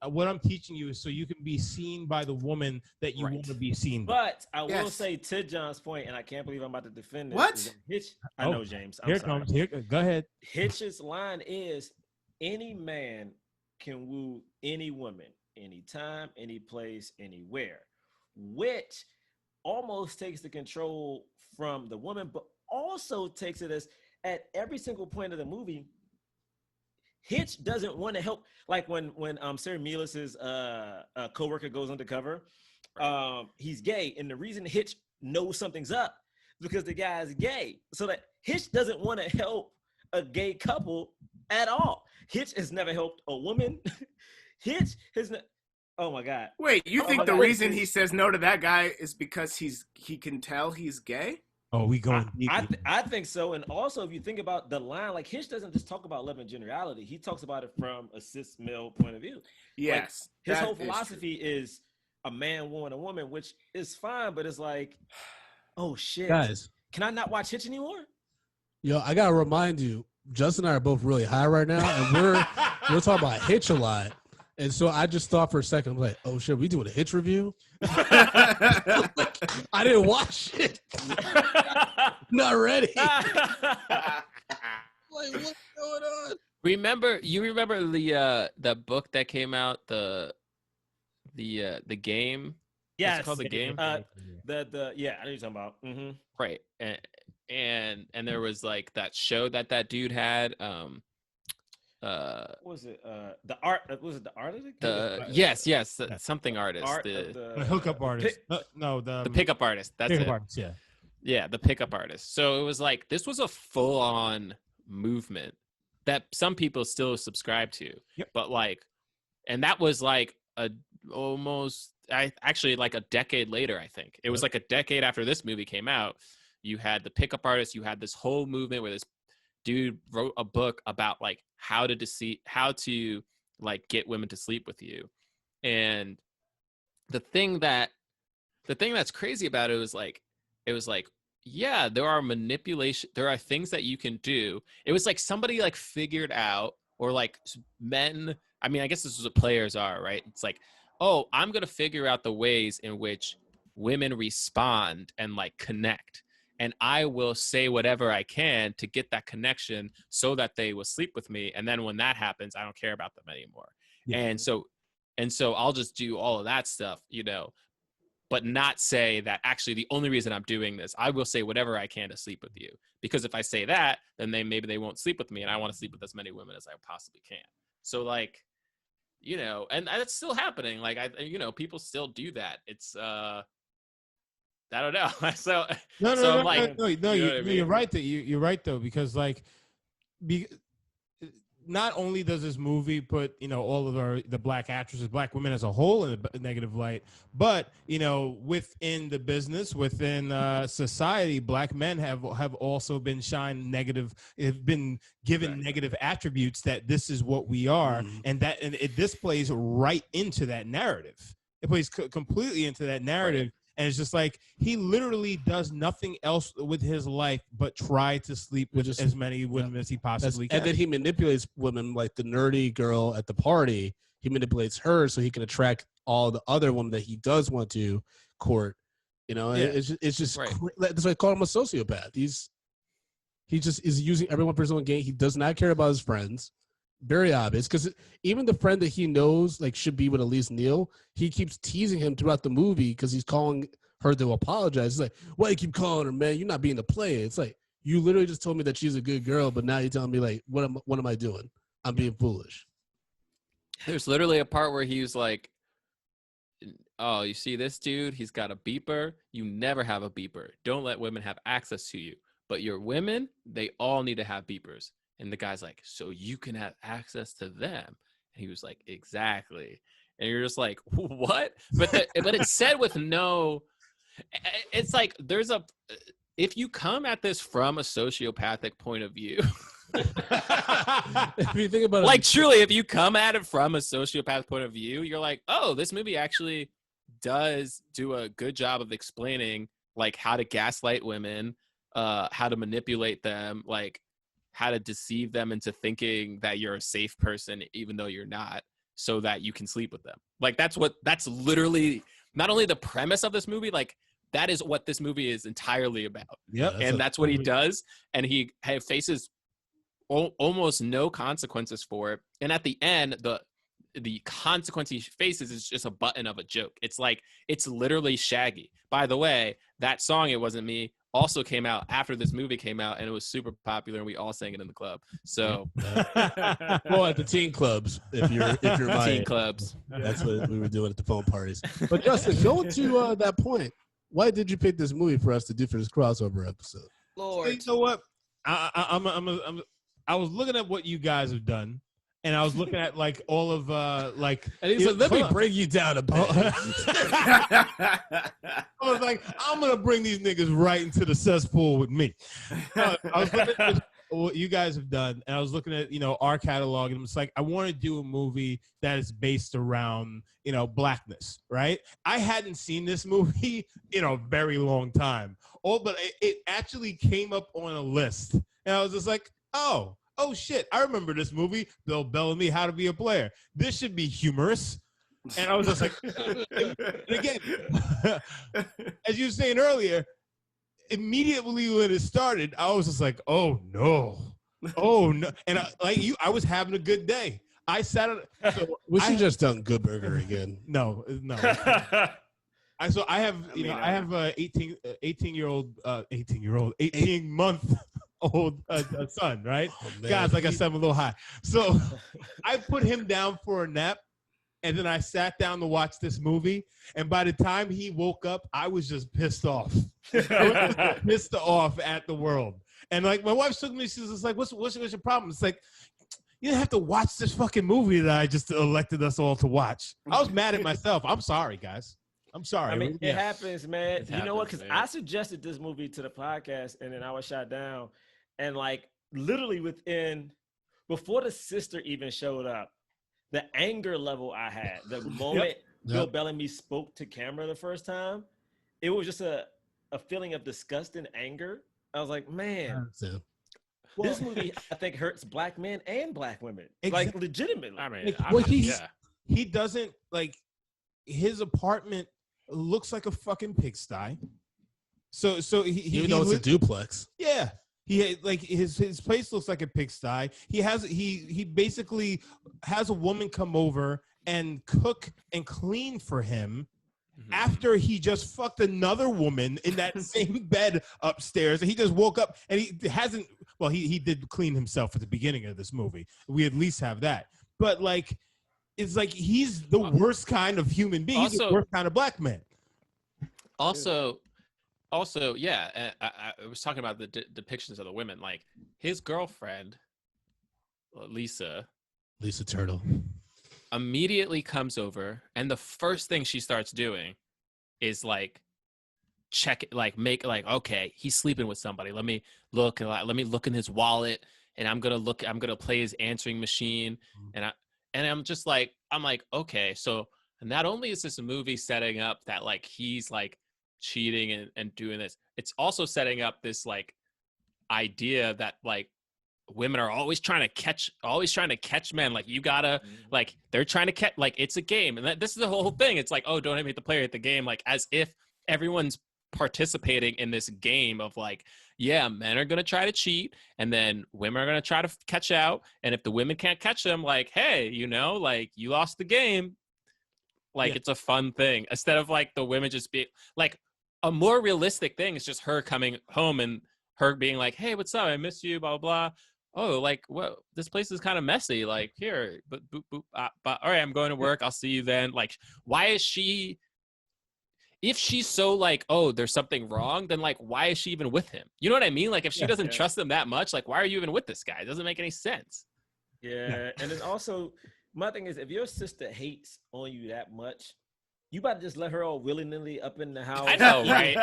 What I'm teaching you is so you can be seen by the woman that you want to be seen by. But I will say to John's point, and I can't believe I'm about to defend this. What? Hitch, I know, James. I'm Here sorry. comes. Here, go ahead. Hitch's line is, any man can woo any woman, anytime, any place, anywhere, which almost takes the control from the woman, but also takes it as at every single point of the movie, Hitch doesn't want to help. Like when Sarah Milas's co-worker goes undercover, he's gay, and the reason Hitch knows something's up is because the guy is gay. So that Hitch doesn't want to help a gay couple at all. Hitch has never helped a woman. Hitch has oh my God. Wait, you think the reason he says no to that guy is because he can tell he's gay? Oh, we going deep. I think so. And also, if you think about the line, like Hitch doesn't just talk about love in generality. He talks about it from a cis male point of view. Yes. Like, his whole philosophy is a man wooing a woman, which is fine, but it's like, oh shit. Guys, can I not watch Hitch anymore? Yo, I gotta remind you, Justin and I are both really high right now, and we're talking about Hitch a lot. And so I just thought for a second, I'm like, oh shit, we doing a Hitch review? I didn't watch it. not ready. Like, what's going on? remember the book that came out, the game? Yes. What's it called, the game? Yeah, I know what you're talking about. Mm-hmm. Right. And there was like that show that dude had. What was it? The art. Was it the art of the? Yes, something artist. Art The of The hookup artist. The pickup artist. That's pickup it. artist. Yeah. Yeah, the pickup artist. So it was like this was a full-on movement that some people still subscribe to. Yep. But like, and that was like actually like a decade later, I think. It was like a decade after this movie came out. You had the pickup artist, you had this whole movement where this dude wrote a book about like how to like get women to sleep with you. And the thing that's crazy about it was like, yeah, there are things that you can do. It was like somebody like figured out, or like men, I mean, I guess this is what players are, right? It's like, oh, I'm going to figure out the ways in which women respond and like connect. And I will say whatever I can to get that connection so that they will sleep with me. And then when that happens, I don't care about them anymore. Yeah. And so I'll just do all of that stuff, you know, but not say that actually the only reason I'm doing this, I will say whatever I can to sleep with you. Because if I say that, then maybe they won't sleep with me, and I want to sleep with as many women as I possibly can. So like, you know, and that's still happening. Like, people still do that. It's, I don't know. You're right. You're right though, because like, not only does this movie put, you know, all of the black actresses, black women as a whole in a negative light, but, you know, within the business, within society, black men have also been have been given negative attributes that this is what we are. And this plays right into that narrative. It plays completely into that narrative. Right. And it's just like he literally does nothing else with his life but try to sleep with as many women as he possibly can. And then he manipulates women, like the nerdy girl at the party. He manipulates her so he can attract all the other women that he does want to court. You know, it's just right. That's why I call him a sociopath. He just is using everyone for his own gain. He does not care about his friends. Very obvious, because even the friend that he knows like should be with at least Neil, he keeps teasing him throughout the movie because he's calling her to apologize. He's like, "Why you keep calling her, man? You're not being the player." It's like, you literally just told me that she's a good girl, but now you're telling me like, what am I doing? I'm being foolish. There's literally a part where he's like, "Oh, you see this dude? He's got a beeper. You never have a beeper. Don't let women have access to you. But your women, they all need to have beepers." And the guy's like, "So you can have access to them?" And he was like, "Exactly." And you're just like, "What?" But it's said with no. It's like if you come at this from a sociopathic point of view, if you think about it, like truly, if you come at it from a sociopath point of view, you're like, "Oh, this movie actually does do a good job of explaining like how to gaslight women, how to manipulate them, like." How to deceive them into thinking that you're a safe person, even though you're not, so that you can sleep with them. Like that's literally not only the premise of this movie, like that is what this movie is entirely about. Yeah. And that's what he does. And he faces almost no consequences for it. And at the end, the consequence he faces is just a button of a joke. It's like, it's literally Shaggy. By the way, that song, It Wasn't Me, also came out after this movie came out, and it was super popular, and we all sang it in the club. So, well, at the teen clubs, if you're my teen clubs, that's what we were doing at the phone parties. But Justin, going to that point, why did you pick this movie for us to do for this crossover episode? Lord, you know what? I was looking at what you guys have done. And I was looking at like all of like, and he's like, "Let me bring you down a bit." I was like, "I'm gonna bring these niggas right into the cesspool with me." I was looking at what you guys have done, and I was looking at our catalog, and it's like I want to do a movie that is based around blackness, right? I hadn't seen this movie in a very long time. But it actually came up on a list, and I was just like, oh shit, I remember this movie, Bill Belamy, How to Be a Player. This should be humorous. And I was just like, and again, as you were saying earlier, immediately when it started, I was just like, oh no. And I was having a good day. I sat on. So we should just done Good Burger again. No. I have I have a 18-month old son, right? Oh, man. Guys, like I said, I'm a little high. So I put him down for a nap, and then I sat down to watch this movie. And by the time he woke up, I was just pissed off. I was just pissed off at the world. And like my wife took me, she's just like, "What's your problem?" It's like, you didn't have to watch this fucking movie that I just elected us all to watch. I was mad at myself. I'm sorry, guys. I'm sorry. I mean, it happens, man. You know what? Because I suggested this movie to the podcast, and then I was shot down. And like literally before the sister even showed up, the anger level I had, the moment Bill Belamy spoke to camera the first time, it was just a feeling of disgust and anger. I was like, man. This movie, I think, hurts black men and black women, like legitimately. I mean, he doesn't like his apartment looks like a fucking pigsty. So he knows it's a duplex. Yeah, he like his place looks like a pigsty. He basically has a woman come over and cook and clean for him. After he just fucked another woman in that same bed upstairs, and he just woke up and he hasn't. Well, he did clean himself at the beginning of this movie. We at least have that. But like, it's like he's the worst kind of human being. He's the worst kind of black man. Also, yeah. I was talking about the depictions of the women. Like his girlfriend, Lisa Turtle, immediately comes over, and the first thing she starts doing is like check it, like make like, okay, he's sleeping with somebody. Let me look in his wallet, and I'm gonna play his answering machine, and I'm just like, okay, so not only is this a movie setting up that like he's like cheating and doing this, it's also setting up this like idea that like women are always trying to catch men. Like you gotta like they're trying to catch, like it's a game, and this is the whole thing. It's like, oh, don't hate the player at the game, like as if everyone's participating in this game of like, yeah, men are gonna try to cheat, and then women are gonna try to catch out, and if the women can't catch them, like, hey, like you lost the game. Like it's a fun thing, instead of like the women just be like, a more realistic thing is just her coming home and her being like, hey, what's up? I miss you, blah, blah, blah. Oh, like, well, this place is kind of messy. Like, here, but boop, boop, all right, I'm going to work. I'll see you then. Like, why is she, if she's so like, oh, there's something wrong, then like, why is she even with him? You know what I mean? Like, if she doesn't trust him that much, like, why are you even with this guy? It doesn't make any sense. Yeah. And then also, my thing is, if your sister hates on you that much, you about to just let her all willy-nilly up in the house. I know, right?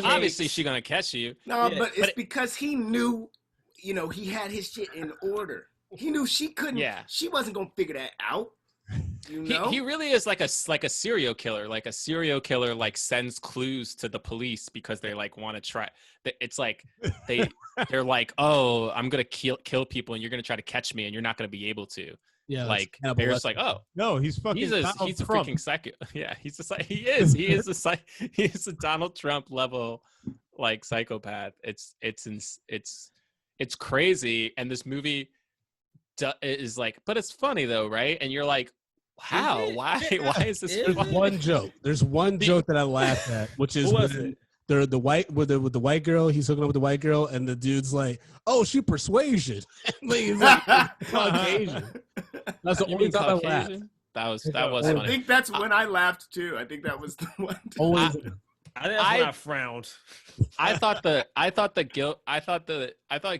Obviously, she's going to catch you. No, but it's because he knew, he had his shit in order. He knew she couldn't. Yeah. She wasn't going to figure that out. He really is like a serial killer. Like a serial killer like sends clues to the police because they like want to try. It's like they're like, oh, I'm going to kill people and you're going to try to catch me and you're not going to be able to. Yeah, like they're just like, oh no, he's fucking. He's a freaking psycho. Yeah, he is a Donald Trump level like psychopath. It's crazy, and this movie is like, but it's funny though, right? And you're like, how? Why is this? One joke. There's one joke that I laughed at, which is the white girl. He's hooking up with the white girl, and the dude's like, "Oh, she persuasion." Like, he's like, Caucasian. That's the only time I laughed. That was funny. I think that's when I laughed too. I think that was the one. I think that's when I frowned. I thought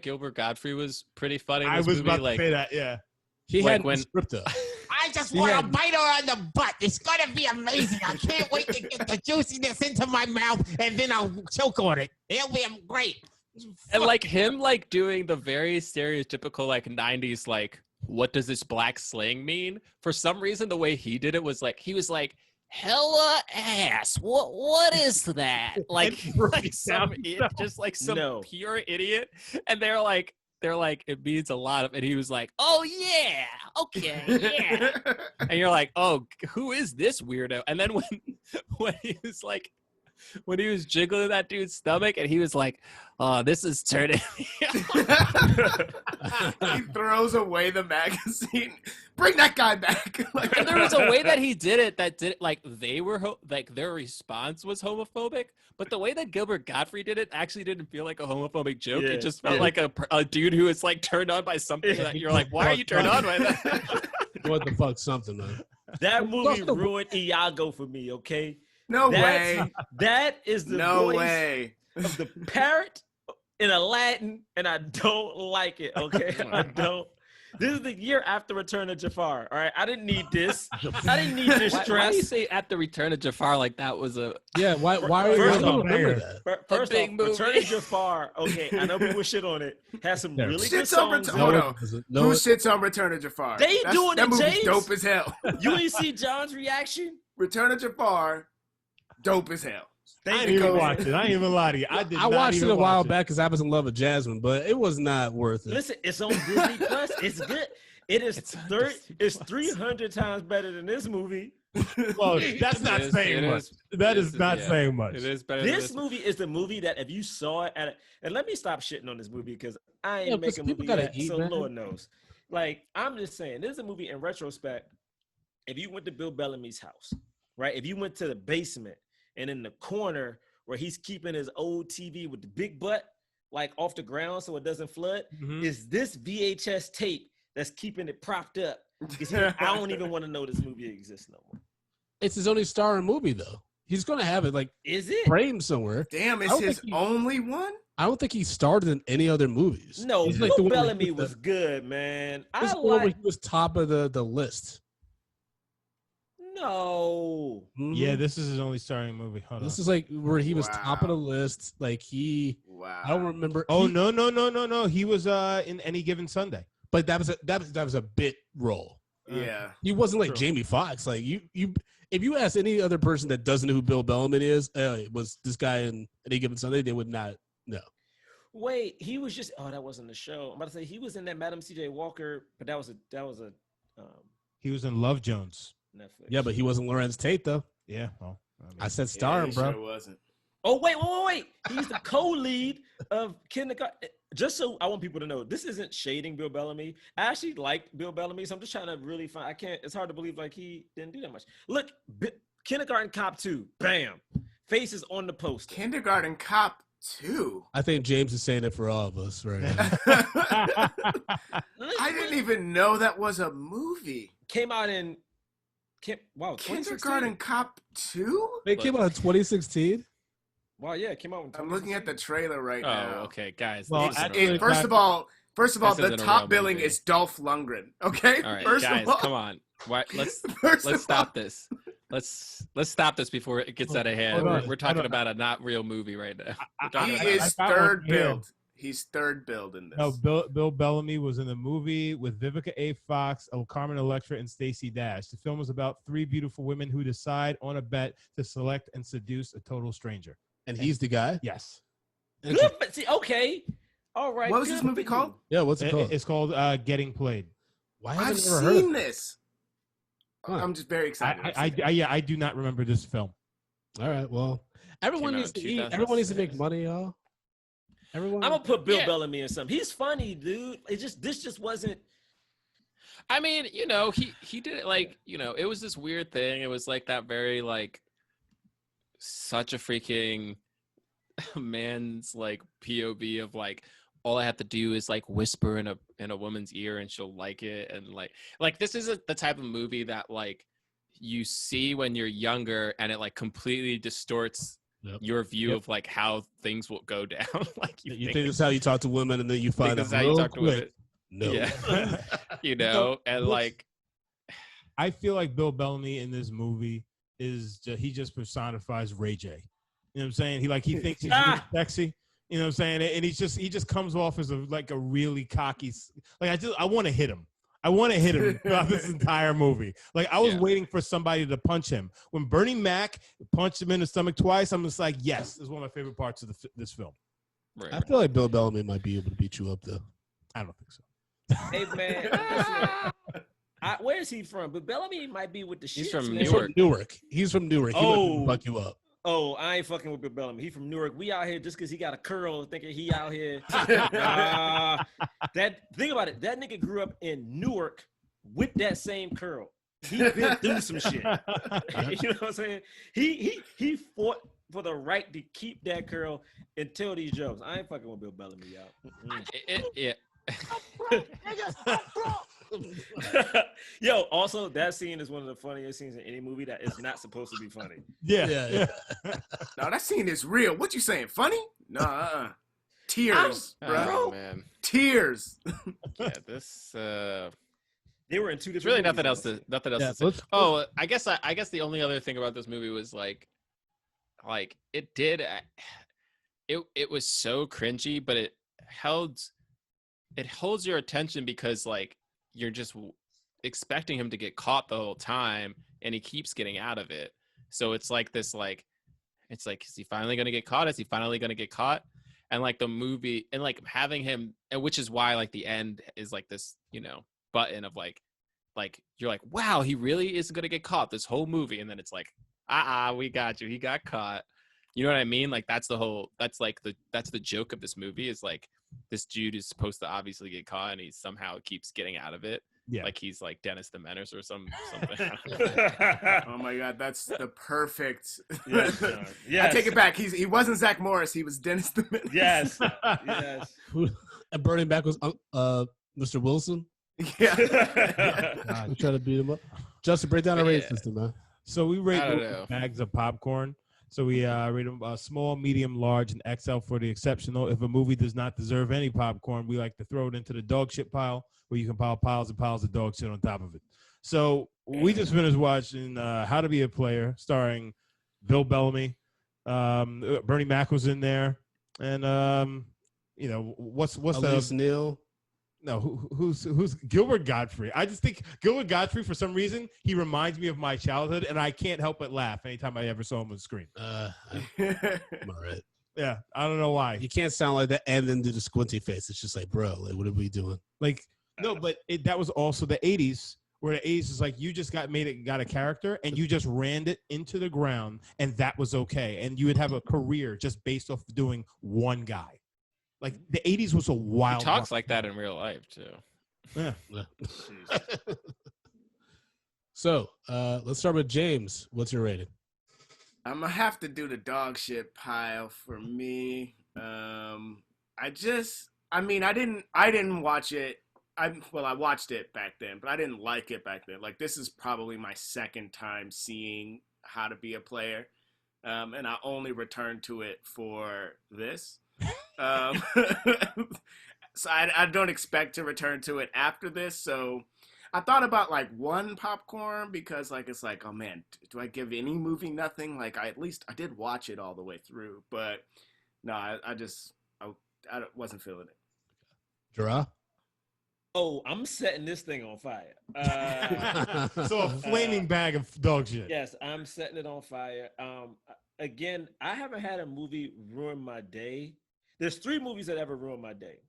Gilbert Godfrey was pretty funny. I was about to say that. Yeah, he had when script up. I just want to bite her on the butt. It's gonna be amazing. I can't wait to get the juiciness into my mouth, and then I'll choke on it. It'll be great. And like him, like doing the very stereotypical like '90s like, what does this black slang mean? For some reason, the way he did it was like he was like, hella ass. What is that? Like some just like some pure idiot. And they're like, it means a lot of, and he was like, oh yeah, okay, yeah. And you're like, oh, who is this weirdo? And then when he was like, when he was jiggling that dude's stomach, and he was like, "Oh, this is turning me on." He throws away the magazine. Bring that guy back. Like, And there was a way that he did it that did it like they were like their response was homophobic, but the way that Gilbert Gottfried did it actually didn't feel like a homophobic joke. It just felt like a dude who was like turned on by something that you're like, why are you turned on by that? What the fuck, something though. That movie ruined Iago for me. Okay. No way. That is the voice way of the parrot in Aladdin, and I don't like it. Okay, I don't. This is the year after Return of Jafar. All right, I didn't need this. I didn't need this stress. Why do you say at the Return of Jafar like that was a? Yeah, why are you First off, remember that? First big off, movie. Return of Jafar. Okay, I know people shit on it. Has some really good Shits on songs. Who shits on Return of Jafar? They doing that it, movie's James. dope as hell. You ain't see John's reaction? Return of Jafar, dope as hell. I didn't even watch it. I ain't even lie to you. I watched it a while back because I was in love with Jasmine, but it was not worth it. Listen, it's on Disney Plus. It's good. It's 300 times better than this movie. Well, that's not saying much. That is not saying much. It is better. This movie is the movie that if you saw it and let me stop shitting on this movie because I ain't making a movie yet, so Lord knows. Like, I'm just saying, this is a movie in retrospect. If you went to Bill Bellamy's house, right? If you went to the basement and in the corner where he's keeping his old TV with the big butt, like off the ground so it doesn't flood, is this VHS tape that's keeping it propped up. Because I don't even want to know this movie exists no more. It's his only starring movie, though. He's going to have it, like, is it framed somewhere. Damn, it's his only one? I don't think he starred in any other movies. No, He's Bill Bellamy was good, man. This is when he was top of the list. No. Mm-hmm. Yeah, this is his only starring movie. Hold this on. is like where he was top of the list. Like I don't remember. Oh, no. He was in Any Given Sunday. But that was a bit role. Yeah. He wasn't like Jamie Foxx. Like you if you ask any other person that doesn't know who Bill Belamy is, was this guy in Any Given Sunday, they would not know. Wait, he was just that wasn't the show. I'm about to say he was in that Madam C.J. Walker, but that was a he was in Love Jones. Netflix. Yeah, but he wasn't Lorenz Tate though. Yeah, well, I said starring, bro. Sure wasn't. Oh wait! He's the co-lead of Kindergarten. Just so I want people to know, this isn't shading Bill Belamy. I actually liked Bill Belamy, so I'm just trying to really find. I can't. It's hard to believe like he didn't do that much. Look, Kindergarten Cop 2. Bam, faces on the poster. Kindergarten Cop 2. I think James is saying it for all of us right now. I didn't even know that was a movie. Came out in. Kindergarten Cop 2? They came out in 2016. Wow, yeah, it came out. I'm looking at the trailer right now. Oh, okay, guys. Well, first of all, the top billing is Dolph Lundgren. Okay, all right, first guys, of all, come on. Let's stop this. Let's stop this before it gets out of hand. We're talking about a not real movie right now. He is third billed. He's third billed in this. No, Bill Belamy was in the movie with Vivica A. Fox, Carmen Electra, and Stacey Dash. The film was about three beautiful women who decide on a bet to select and seduce a total stranger. And he's the guy? Yes. Good, but see, okay. All right. What was this movie called? Yeah, what's it called? It's called Getting Played. Why I've haven't I ever heard seen this. Huh. I'm just very excited. I do not remember this film. All right, well, everyone needs to eat. Everyone needs to make money, y'all. Everyone. I'm gonna put Bill Bellamy in something. He's funny, dude. This just wasn't. I mean, he did it like, it was this weird thing. It was like that very like such a freaking man's like POV of like all I have to do is like whisper in a woman's ear and she'll like it, and like this isn't the type of movie that like you see when you're younger and it like completely distorts your view of like how things will go down. Like you think this is how you talk to women, and then you find out real quick. No, yeah. And like I feel like Bill Belamy in this movie he just personifies Ray J. You know what I'm saying? He thinks he's really sexy. You know what I'm saying? And he just comes off as a really cocky. Like I want to hit him. I want to hit him throughout this entire movie. Like I was waiting for somebody to punch him. When Bernie Mac punched him in the stomach twice, I'm just like, yes, this is one of my favorite parts of this film. Right. I feel like Bill Belamy might be able to beat you up though. I don't think so. Hey man, where is he from? But Bellamy might be with the shit. He's from Newark. He's from Newark. He might fuck you up. Oh, I ain't fucking with Bill Belamy. He from Newark. We out here just because he got a curl, thinking he out here. Think about it. That nigga grew up in Newark with that same curl. He been through some shit. You know what I'm saying? He fought for the right to keep that curl and tell these jokes. I ain't fucking with Bill Belamy, y'all. Yeah. Yo, also that scene is one of the funniest scenes in any movie that is not supposed to be funny. Yeah. No, that scene is real. What you saying? Funny? No, tears, bro. Oh, man. Tears. Yeah, this. They were in two different. Really, movies, nothing else to say. Oh, I guess the only other thing about this movie was like it did. It was so cringy, but it holds your attention because like you're just expecting him to get caught the whole time, and he keeps getting out of it. So it's like this, like it's like, is he finally gonna get caught? Is he finally gonna get caught? And like the movie, and like having him, and which is why like the end is like this, button of like you're like, wow, he really is gonna get caught this whole movie, and then it's like, we got you, he got caught. You know what I mean? Like that's the joke of this movie, is like this dude is supposed to obviously get caught, and he somehow keeps getting out of it. Yeah. Like he's like Dennis the Menace or something. Oh my God, that's the perfect. Yes. I take it back. He wasn't Zach Morris. He was Dennis the Menace. Yes. And burning back was Mr. Wilson. Yeah. We try to beat him up. Justin, break down our rating system, man. So we rate bags of popcorn. So we rate them small, medium, large, and XL for the exceptional. If a movie does not deserve any popcorn, we like to throw it into the dog shit pile, where you can pile piles and piles of dog shit on top of it. So we just finished watching How to Be a Player, starring Bill Belamy. Bernie Mac was in there, and what's Elise Neal. No, who's Gilbert Godfrey? I just think Gilbert Godfrey, for some reason, he reminds me of my childhood, and I can't help but laugh anytime I ever saw him on screen. I'm all right. Yeah, I don't know why. You can't sound like that and then do the squinty face. It's just like, bro, like, what are we doing? Like, no, but that was also the 80s, where the 80s is like, you just got a character, and you just ran it into the ground, and that was okay. And you would have a career just based off doing one guy. Like the 80s was a wild. He talks like that in real life too. Yeah. So let's start with James. What's your rating? I'm gonna have to do the dog shit pile for me. I didn't watch it. I watched it back then, but I didn't like it back then. Like this is probably my second time seeing How to Be a Player, and I only returned to it for this. So I don't expect to return to it after this. So I thought about like one popcorn, because like it's like, oh man, do I give any movie nothing? Like I did watch it all the way through, but no, I wasn't feeling it. Jerah? Oh, I'm setting this thing on fire. So a flaming bag of dog shit. Yes, I'm setting it on fire. Again, I haven't had a movie ruin my day. There's 3 movies that ever ruined my day.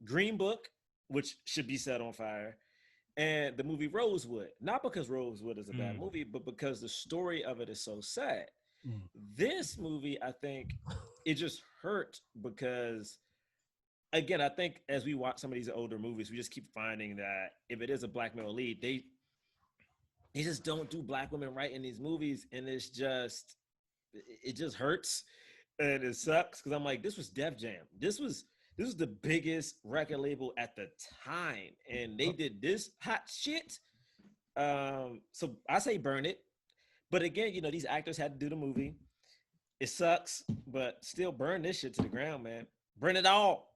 Green Book, which should be set on fire, and the movie Rosewood. Not because Rosewood is a bad movie, but because the story of it is so sad. This movie, I think, it just hurt because, again, I think as we watch some of these older movies, we just keep finding that if it is a black male lead, they just don't do black women right in these movies, and it just hurts. And it sucks because I'm like, this was Def Jam. This was the biggest record label at the time, and they did this hot shit. So I say burn it. But again, these actors had to do the movie. It sucks, but still burn this shit to the ground, man. Burn it all.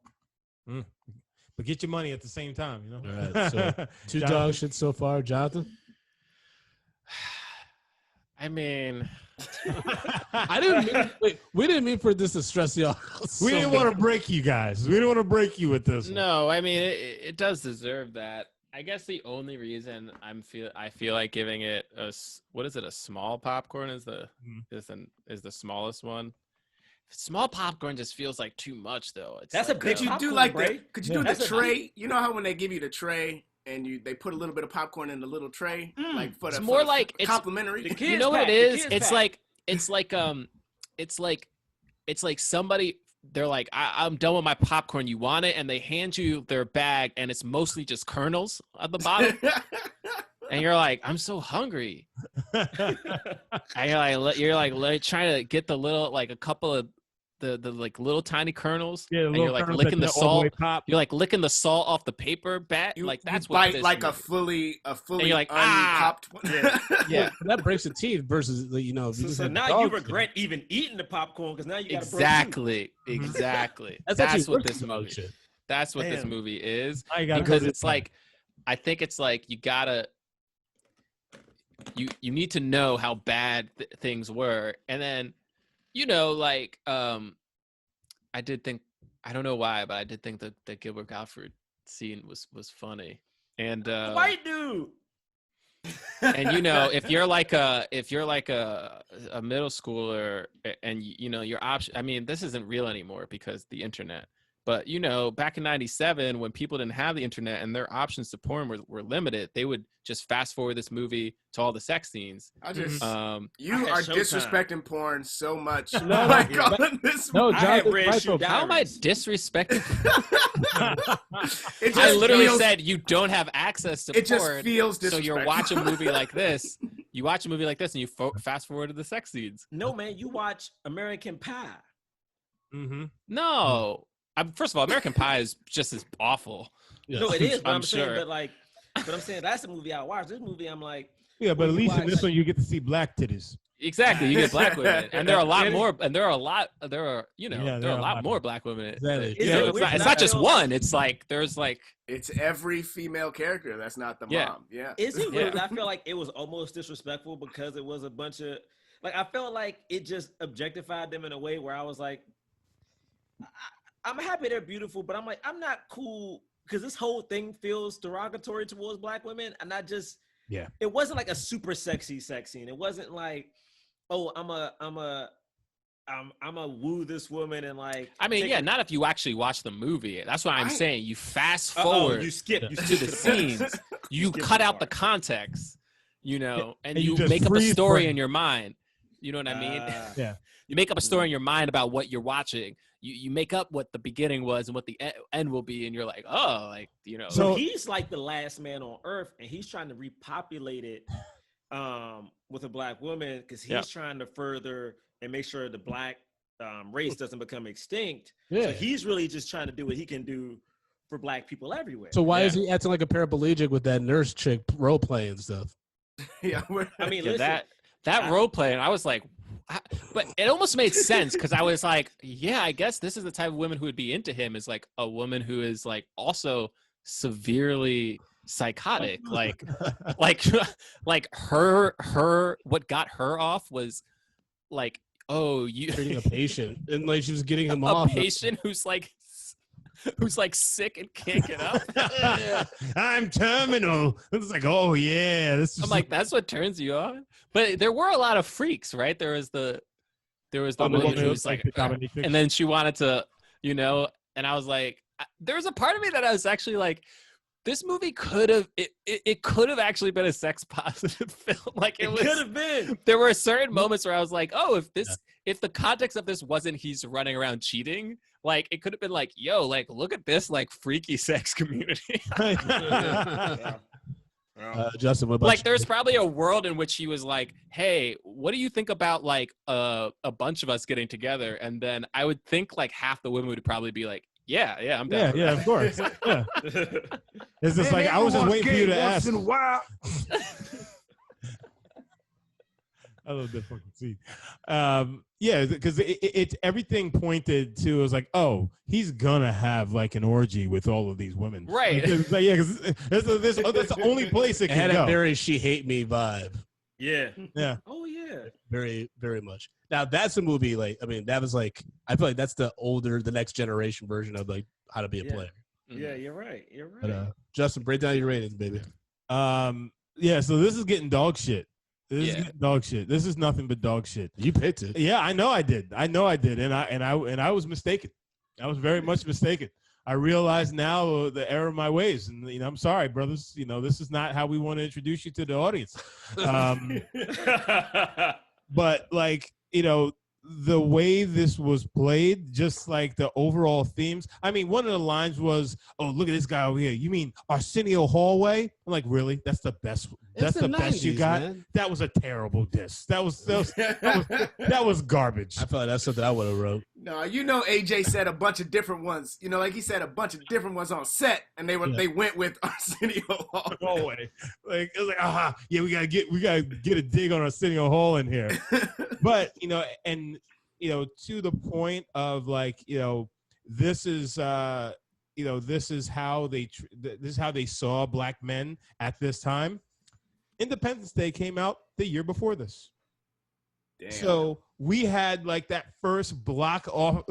But get your money at the same time, All right, so 2 dog shit so far. Jonathan? I mean, we didn't mean for this to stress y'all. We didn't want to break you guys. We didn't want to break you with this. No, I mean it does deserve that. I guess the only reason I feel like giving it a small popcorn is the smallest one. Small popcorn just feels like too much though. That's like, a big. Could you do like Could you do the tray? You know how when they give you the tray and they put a little bit of popcorn in the little tray, like for the it's more like complimentary. You know what it is? It's like it's like somebody, they're like, I'm done with my popcorn. You want it? And they hand you their bag, and it's mostly just kernels at the bottom. And you're like, I'm so hungry. And you're like trying to get the little, like a couple of the like little tiny kernels. Yeah, and you're like licking the salt. You're like licking the salt off the paper bat. Like that's you what bite like movie. a fully And you're like, unpopped one. Yeah. That breaks the teeth versus the, you know. So now you regret even eating the popcorn because now you got exactly. That's what this movie. Shit. That's what this movie is. Because it's like, I think it's like you gotta. You need to know how bad things were, and then, you know, like I did think, I don't know why, but I did think that the Gilbert Gottfried scene was funny, and white dude. And you know, if you're like a middle schooler, and you know your option, I mean, this isn't real anymore because the internet. But, you know, back in 97, when people didn't have the internet and their options to porn were limited, they would just fast forward this movie to all the sex scenes. You are disrespecting porn so much. This John, how am I disrespecting? I literally said you don't have access to porn. It just feels disrespectful. So you watch a movie like this. You watch a movie like this, and you fast forward to the sex scenes. No, man, you watch American Pie. Mm-hmm. No. First of all, American Pie is just as awful. Yeah. No, it is. But I'm saying, sure. but I'm saying that's the movie I watched. This movie, I'm like, yeah, but at least in this one you get to see black titties. Exactly, you get black women, and there are a lot more. And there are a lot more black women. Exactly. It's not just one. It's like there's like it's every female character that's not the mom. Yeah. Is it weird? I feel like it was almost disrespectful because it was a bunch of I felt like it just objectified them in a way where I was like, I'm happy they're beautiful, but I'm like, I'm not cool because this whole thing feels derogatory towards black women, and I just it wasn't like a super sexy sex scene. It wasn't like, oh, I'm a woo this woman and like. I mean, not if you actually watch the movie. That's what I'm saying. You fast forward you skip to the scenes. You cut out the context, you know, and you make up a story in your mind. You know what I mean? Yeah. You make up a story in your mind about what you're watching. You make up what the beginning was and what the end will be, and you're like, oh, like, you know. So he's like the last man on earth, and he's trying to repopulate it with a black woman because he's trying to further and make sure the black race doesn't become extinct. Yeah. So he's really just trying to do what he can do for black people everywhere. So why is he acting like a paraplegic with that nurse chick role play and stuff? I mean, listen, that role play, and I was like, but it almost made sense because I was like, yeah, I guess this is the type of woman who would be into him, is like a woman who is like also severely psychotic. Like her what got her off was like, oh, you treating a patient, and like she was getting him a off. A patient who's like sick and can't get up. I'm terminal. It's like, oh yeah, this is. I'm like, that's what turns you on. But there were a lot of freaks, right? There was the woman who was like, and then she wanted to, you know, and I was like, there was a part of me that I was actually like, this movie could have it could have actually been a sex positive film. Like it could have been. There were certain moments where I was like, oh, if the context of this wasn't he's running around cheating, like it could have been like, yo, like look at this like freaky sex community. Justin, what about like you? there's probably a world in which he was like, hey, what do you think about like a bunch of us getting together? And then I would think like half the women would probably be like, yeah, I'm down. Yeah, of course. Yeah. It's just like I was just waiting for you to ask. I love that fucking scene. Yeah, because it's everything pointed to. It was like, oh, he's gonna have like an orgy with all of these women, right? Because that's the only place it can had go. a very "she hate me" vibe. Yeah. Oh yeah. Very, very much. Now that's a movie. Like, I mean, that was like, I feel like that's the next generation version of like How to Be a Player. Yeah, you're right. But, Justin, break down your ratings, baby. Yeah. So this is getting dog shit. This is getting dog shit. This is nothing but dog shit. You picked it. Yeah, I know I did. And I was mistaken. I was very much mistaken. I realize now the error of my ways, and I'm sorry, brothers. This is not how we want to introduce you to the audience. But like, the way this was played, just like the overall themes. I mean, one of the lines was, "Oh, look at this guy over here. You mean Arsenio Hallway?" I'm like, really? That's the best. That's the best you got. Man. That was a terrible diss. That was garbage. I feel like that's something I would have wrote. No, AJ said a bunch of different ones. Like he said a bunch of different ones on set, and they went with Arsenio Hallway. Like it was like, yeah, we gotta get a dig on Arsenio Hall in here. But and to the point of like, this is this is how they saw black men at this time. Independence Day came out the year before this. Damn. So we had like that first blockbuster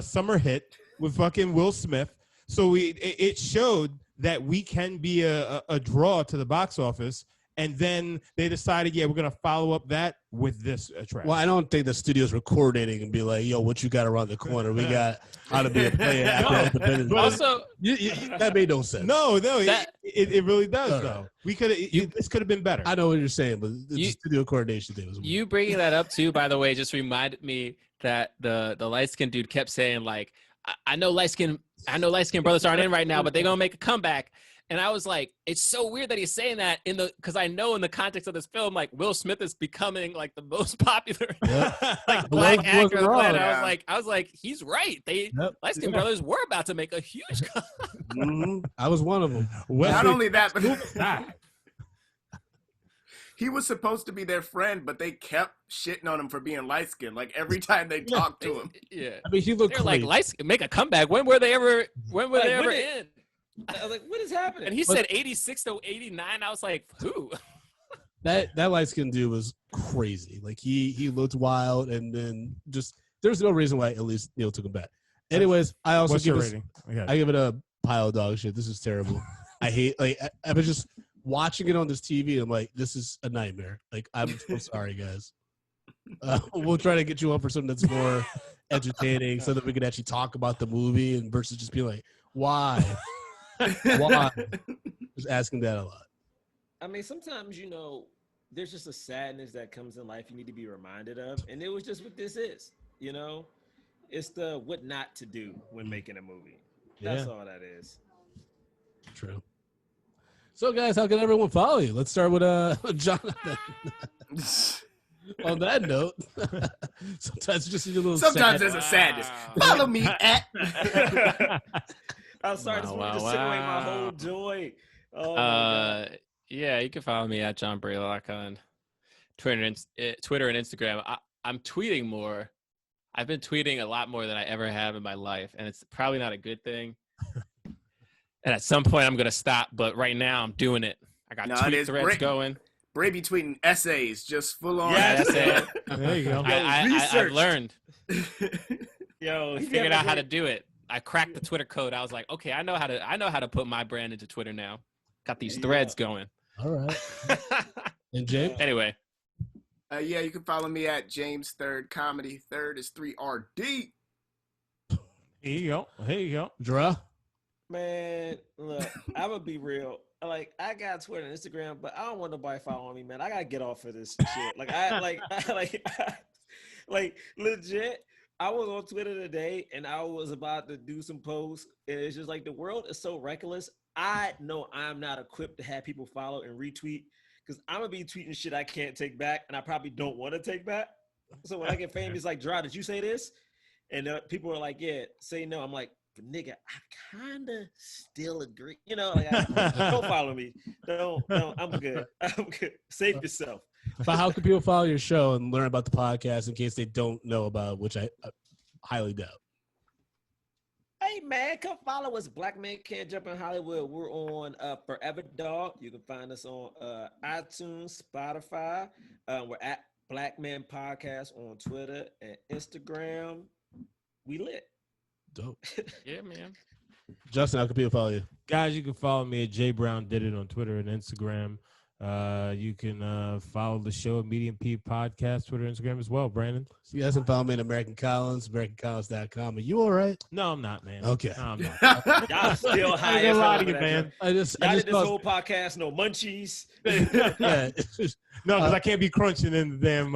summer hit with fucking Will Smith. So it showed that we can be a draw to the box office. And then they decided, we're going to follow up that with this track. Well, I don't think the studios were coordinating and be like, yo, what you got around the corner? We got How to Be a Player after Independence Day. Also, that made no sense. No, it really does, though. We could this could have been better. I know what you're saying, but the studio coordination thing was weird. You bringing that up, too, by the way, just reminded me that the light-skinned dude kept saying, like, I know light-skinned brothers aren't in right now, but they're going to make a comeback. And I was like, it's so weird that he's saying that because I know in the context of this film, like Will Smith is becoming like the most popular like black actor on the planet. I was like, he's right. Light Skin Brothers were about to make a huge I was one of them. Not only that, but he was supposed to be their friend, but they kept shitting on him for being light skinned. Like every time they talked to him. Yeah. I mean, he looked like light skin, make a comeback. When were they ever in? I was like, what is happening? And he said 86 to 89. I was like, who? That light-skinned dude was crazy. Like he looked wild, and then just there's no reason why at least Neil took him back. Anyways, I also give it a pile of dog shit. This is terrible. I hate I was just watching it on this TV. And I'm like, this is a nightmare. Like I'm so sorry, guys. We'll try to get you on for something that's more entertaining, so that we can actually talk about the movie and versus just be like, why? Why? Just asking that a lot. I mean, sometimes, there's just a sadness that comes in life you need to be reminded of. And it was just what this is, It's the what not to do when making a movie. That's all that is. True. So, guys, how can everyone follow you? Let's start with Jonathan. On that note, sometimes just a little Sometimes there's a sadness. Follow me at... I'm sorry, this movie just took away my whole joy. Oh, my God. Yeah, you can follow me at John Braylock on Twitter and Instagram. I'm tweeting more. I've been tweeting a lot more than I ever have in my life, and it's probably not a good thing. And at some point, I'm going to stop, but right now, I'm doing it. I got tweet threads going. Bray be tweeting essays, just full on. Yeah, that's it. There you go. I've learned. Yo, I figured out how to do it. I cracked the Twitter code. I was like, okay, I know how to put my brand into Twitter now. Got these threads going. All right. And James? Anyway. You can follow me at James Third Comedy. Third is 3RD. Here you go. Jerah? Man, look, I'm going to be real. Like, I got Twitter and Instagram, but I don't want nobody following me, man. I got to get off of this shit. Like, legit. I was on Twitter today and I was about to do some posts, and it's just like the world is so reckless. I know I'm not equipped to have people follow and retweet because I'm gonna be tweeting shit I can't take back, and I probably don't want to take back. So when I get famous, like, Jerah, did you say this? And people are like, yeah, say no. I'm like, nigga, I kind of still agree. Don't follow me. No, I'm good. Save yourself. But how can people follow your show and learn about the podcast in case they don't know about, which I highly doubt? Hey, man, come follow us. Black Men Can't Jump in Hollywood. We're on Forever Dog. You can find us on iTunes, Spotify. We're at Black Men Podcast on Twitter and Instagram. We lit. Dope. Yeah, man. Justin, how can people follow you? Guys, you can follow me at J Brown Did It on Twitter and Instagram. You can follow the show at Medium P Podcast, Twitter, Instagram as well, Brandon. So you guys can follow me at American Collins, AmericanCollins.com. Are you all right? No, I'm not, man. Okay. No, I'm not. Y'all still high. I ain't gonna lie to you, man. Y'all did this whole podcast, no munchies. Yeah. No, because I can't be crunching in the damn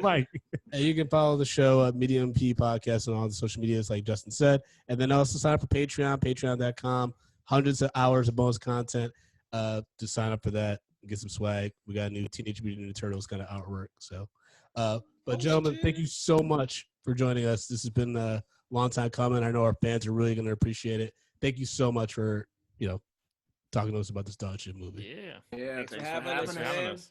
mic. And you can follow the show at Medium P Podcast on all the social medias, like Justin said. And then also sign up for Patreon, patreon.com. Hundreds of hours of bonus content. To sign up for that and get some swag. We got a new Teenage Mutant Ninja Turtles kind of artwork. So, but gentlemen, thank you so much for joining us. This has been a long time coming. I know our fans are really going to appreciate it. Thank you so much for, talking to us about this dog shit movie. Yeah. Thanks for having us.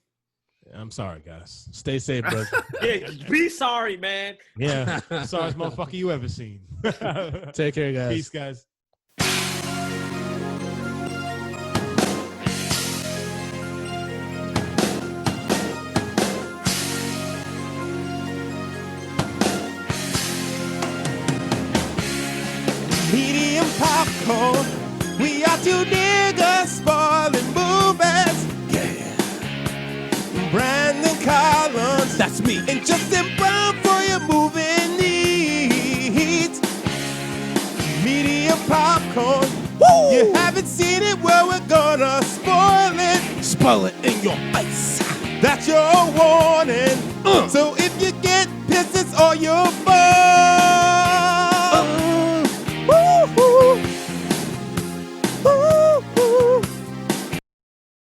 I'm sorry, guys. Stay safe, bro. Yeah, be sorry, man. Yeah. Sorriest motherfucker you ever seen. Take care, guys. Peace, guys. Medium popcorn. We are two niggas spoiling movies. Yeah. Brandon Collins, that's me. And Justin Brown for your movie needs. Medium popcorn. Woo! You haven't seen it, well, we're gonna spoil it. Spoil it in your face. That's your warning. So